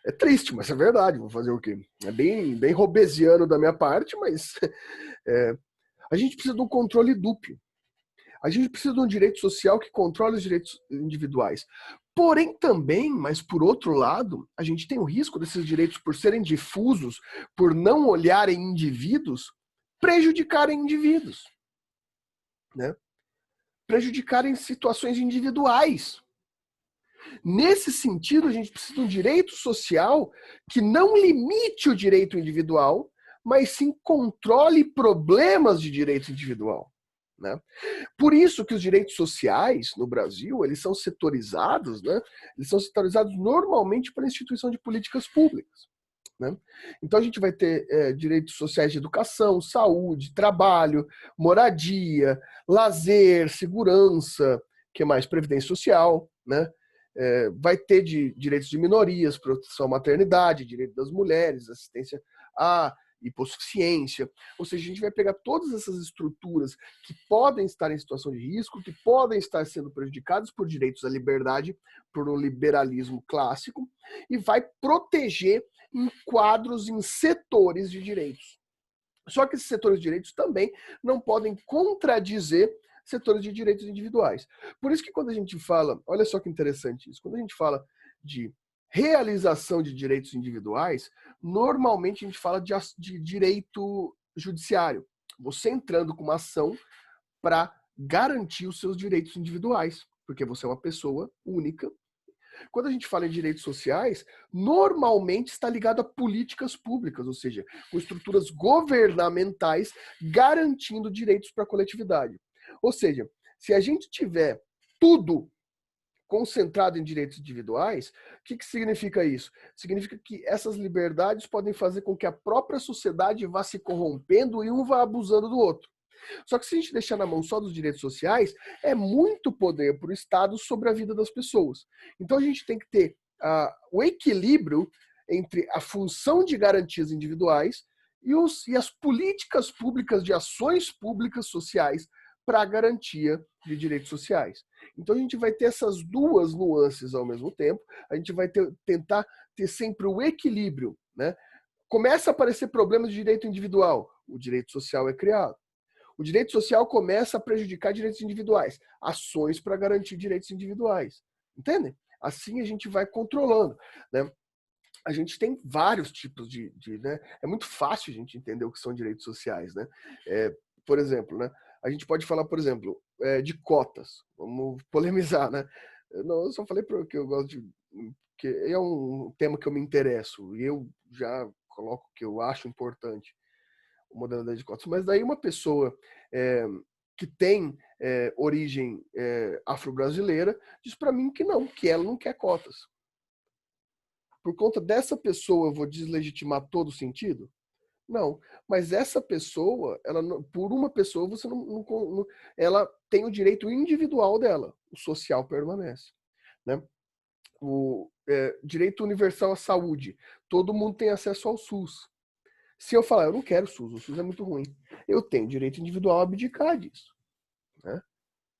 É triste, mas é verdade. Vou fazer o quê? É bem robesiano da minha parte, mas a gente precisa de um controle duplo. A gente precisa de um direito social que controle os direitos individuais. Porém, também, mas por outro lado, a gente tem o risco desses direitos, por serem difusos, por não olharem indivíduos, prejudicarem indivíduos. Né? Prejudicarem situações individuais. Nesse sentido, a gente precisa de um direito social que não limite o direito individual, mas sim controle problemas de direito individual. Né? Por isso que os direitos sociais no Brasil, eles são setorizados, né? Eles são setorizados normalmente pela instituição de políticas públicas. Né? Então a gente vai ter direitos sociais de educação, saúde, trabalho, moradia, lazer, segurança, que mais? Previdência social, né? Vai ter direitos de minorias, proteção à maternidade, direito das mulheres, assistência à hipossuficiência. Ou seja, a gente vai pegar todas essas estruturas que podem estar em situação de risco, que podem estar sendo prejudicadas por direitos à liberdade, por um liberalismo clássico, e vai proteger em quadros, em setores de direitos. Só que esses setores de direitos também não podem contradizer setores de direitos individuais. Por isso que quando a gente fala, olha só que interessante isso, quando a gente fala de realização de direitos individuais, normalmente a gente fala de direito judiciário. Você entrando com uma ação para garantir os seus direitos individuais, porque você é uma pessoa única. Quando a gente fala em direitos sociais, normalmente está ligado a políticas públicas, ou seja, com estruturas governamentais garantindo direitos para a coletividade. Ou seja, se a gente tiver tudo concentrado em direitos individuais, o que significa isso? Significa que essas liberdades podem fazer com que a própria sociedade vá se corrompendo e um vá abusando do outro. Só que se a gente deixar na mão só dos direitos sociais, é muito poder para o Estado sobre a vida das pessoas. Então a gente tem que ter o equilíbrio entre a função de garantias individuais e as políticas públicas de ações públicas sociais para a garantia de direitos sociais. Então a gente vai ter essas duas nuances ao mesmo tempo, a gente vai tentar ter sempre o equilíbrio. Né? Começa a aparecer problemas de direito individual, o direito social é criado. O direito social começa a prejudicar direitos individuais, ações para garantir direitos individuais. Entendem? Assim a gente vai controlando. Né? a gente tem vários tipos né? É muito fácil a gente entender o que são direitos sociais, né? Por exemplo, né? A gente pode falar, por exemplo, de cotas. Vamos polemizar, né? Eu só falei porque eu gosto de... que é um tema que eu me interesso e eu já coloco que eu acho importante a modalidade de cotas. Mas daí uma pessoa que tem origem afro-brasileira diz para mim que não, que ela não quer cotas. Por conta dessa pessoa, eu vou deslegitimar todo o sentido? Não. Mas essa pessoa, por uma pessoa, você não, ela tem o direito individual dela. O social permanece. Né? O direito universal à saúde. Todo mundo tem acesso ao SUS. Se eu falar, eu não quero SUS, o SUS é muito ruim, eu tenho direito individual a abdicar disso. Né?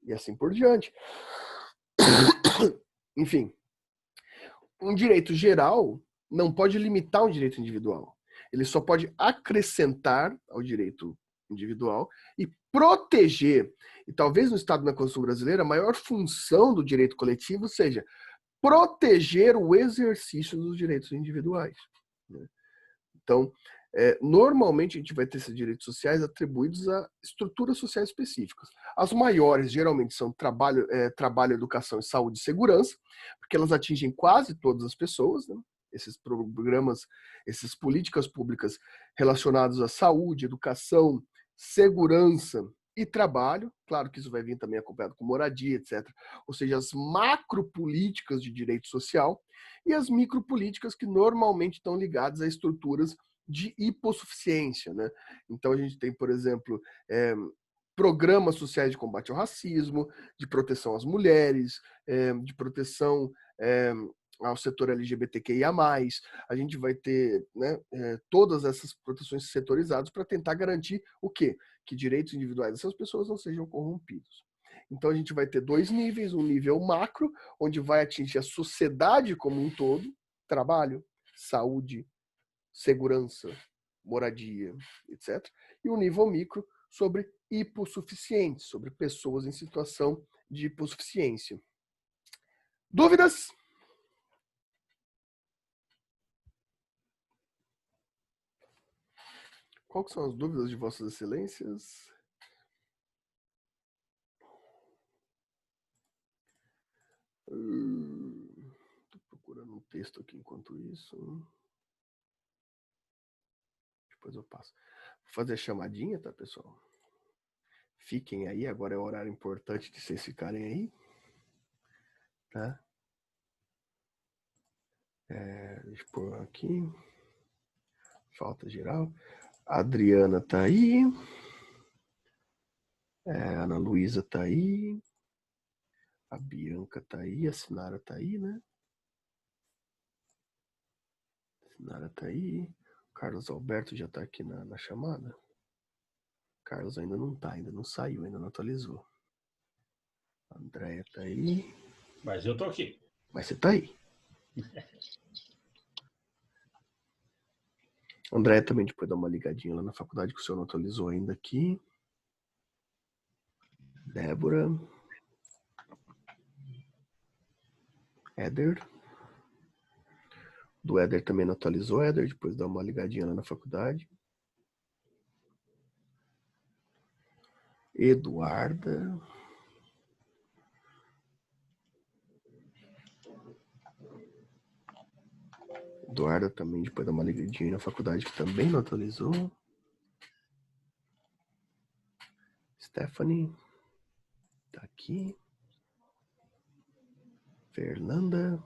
E assim por diante. Enfim. Um direito geral não pode limitar um direito individual. Ele só pode acrescentar ao direito individual e proteger. E talvez no Estado da Constituição brasileira, a maior função do direito coletivo seja proteger o exercício dos direitos individuais. Então, normalmente a gente vai ter esses direitos sociais atribuídos a estruturas sociais específicas. As maiores, geralmente, são trabalho, educação, saúde e segurança, porque elas atingem quase todas as pessoas, né? Esses programas, essas políticas públicas relacionadas à saúde, educação, segurança e trabalho. Claro que isso vai vir também acompanhado com moradia, etc. Ou seja, as macropolíticas de direito social e as micropolíticas que normalmente estão ligadas a estruturas de hipossuficiência, né? Então a gente tem, por exemplo, programas sociais de combate ao racismo, de proteção às mulheres, de proteção ao setor LGBTQIA+. A gente vai ter, né, todas essas proteções setorizadas para tentar garantir o quê? Que direitos individuais dessas pessoas não sejam corrompidos. Então a gente vai ter dois níveis, um nível macro, onde vai atingir a sociedade como um todo, trabalho, saúde, segurança, moradia, etc. E o nível micro sobre hipossuficientes, sobre pessoas em situação de hipossuficiência. Dúvidas? Quais são as dúvidas de Vossas Excelências? Estou procurando um texto aqui enquanto isso. Depois eu passo. Vou fazer a chamadinha, tá, pessoal? Fiquem aí, agora é o horário importante de vocês ficarem aí. Tá? Deixa eu pôr aqui. Falta geral. A Adriana tá aí. A Ana Luísa tá aí. A Bianca tá aí. A Sinara tá aí, né? A Sinara tá aí. O Carlos Alberto já tá aqui na chamada. Carlos ainda não tá, ainda não saiu, ainda não atualizou. A Andréia tá aí. Mas eu tô aqui. Mas você tá aí. Andréia também depois dá uma ligadinha lá na faculdade que o senhor não atualizou ainda aqui. Débora. Éder. Do Éder também não atualizou. Éder, depois dá uma ligadinha lá na faculdade. Eduarda. Eduarda também depois dá uma ligadinha na faculdade que também não atualizou. Stephanie. Tá aqui. Fernanda.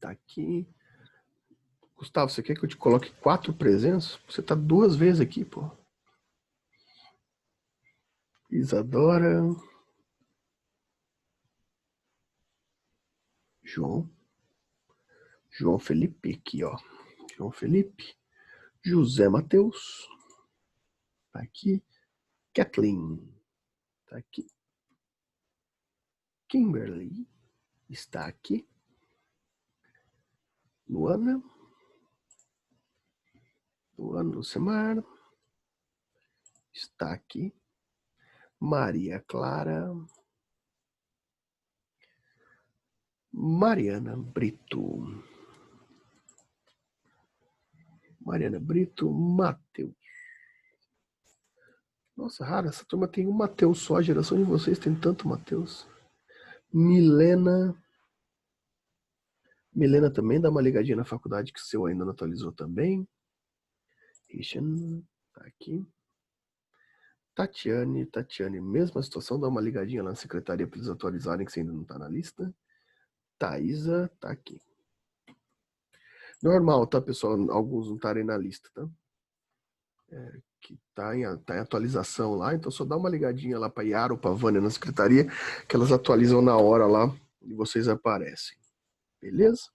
Tá aqui. Gustavo, você quer que eu te coloque 4 presenças? Você tá 2 vezes aqui, pô. Isadora. João Felipe aqui, ó. João Felipe. José Matheus. Tá aqui. Kathleen. Tá aqui. Kimberly. Está aqui. Luana. Lucemar. Está aqui. Maria Clara. Mariana Brito. Mariana Brito, Matheus. Nossa, rara, essa turma tem um Matheus só, a geração de vocês tem tanto Matheus. Milena. Milena também dá uma ligadinha na faculdade que o seu ainda não atualizou também. Richard, tá aqui. Tatiane, mesma situação, dá uma ligadinha lá na secretaria para eles atualizarem que você ainda não tá na lista. Thaisa, tá aqui. Normal, tá, pessoal? Alguns não estarem na lista, tá? Que tá em atualização lá, então só dá uma ligadinha lá para Yara ou para Vânia na secretaria, que elas atualizam na hora lá e vocês aparecem. Beleza?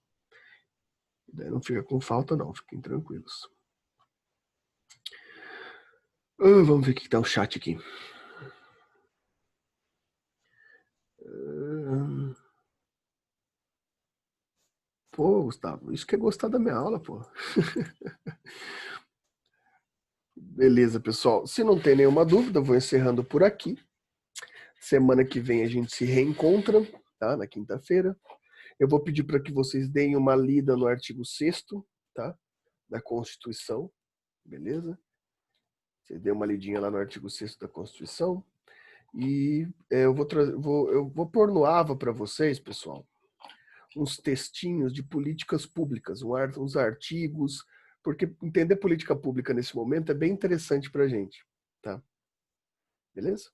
Daí não fica com falta não, fiquem tranquilos. Vamos ver o que tá o chat aqui. Pô, Gustavo, isso que é gostar da minha aula, pô. Beleza, pessoal. Se não tem nenhuma dúvida, vou encerrando por aqui. Semana que vem a gente se reencontra, tá? Na quinta-feira. Eu vou pedir para que vocês deem uma lida no artigo 6º, tá? Da Constituição, beleza? Vocês deem uma lidinha lá no artigo 6º da Constituição. E eu vou pôr no AVA para vocês, pessoal, uns textinhos de políticas públicas, uns artigos, porque entender política pública nesse momento é bem interessante para a gente, tá? Beleza?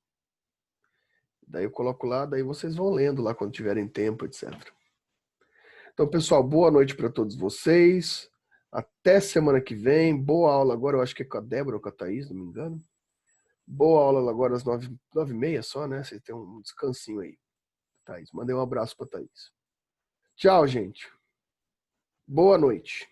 Daí eu coloco lá, daí vocês vão lendo lá quando tiverem tempo, etc. Então, pessoal, boa noite para todos vocês. Até semana que vem. Boa aula agora, eu acho que é com a Débora ou com a Thaís, não me engano. Boa aula agora às 9h30 só, né? Vocês têm um descansinho aí, Thaís. Mandei um abraço para Thaís. Tchau, gente. Boa noite.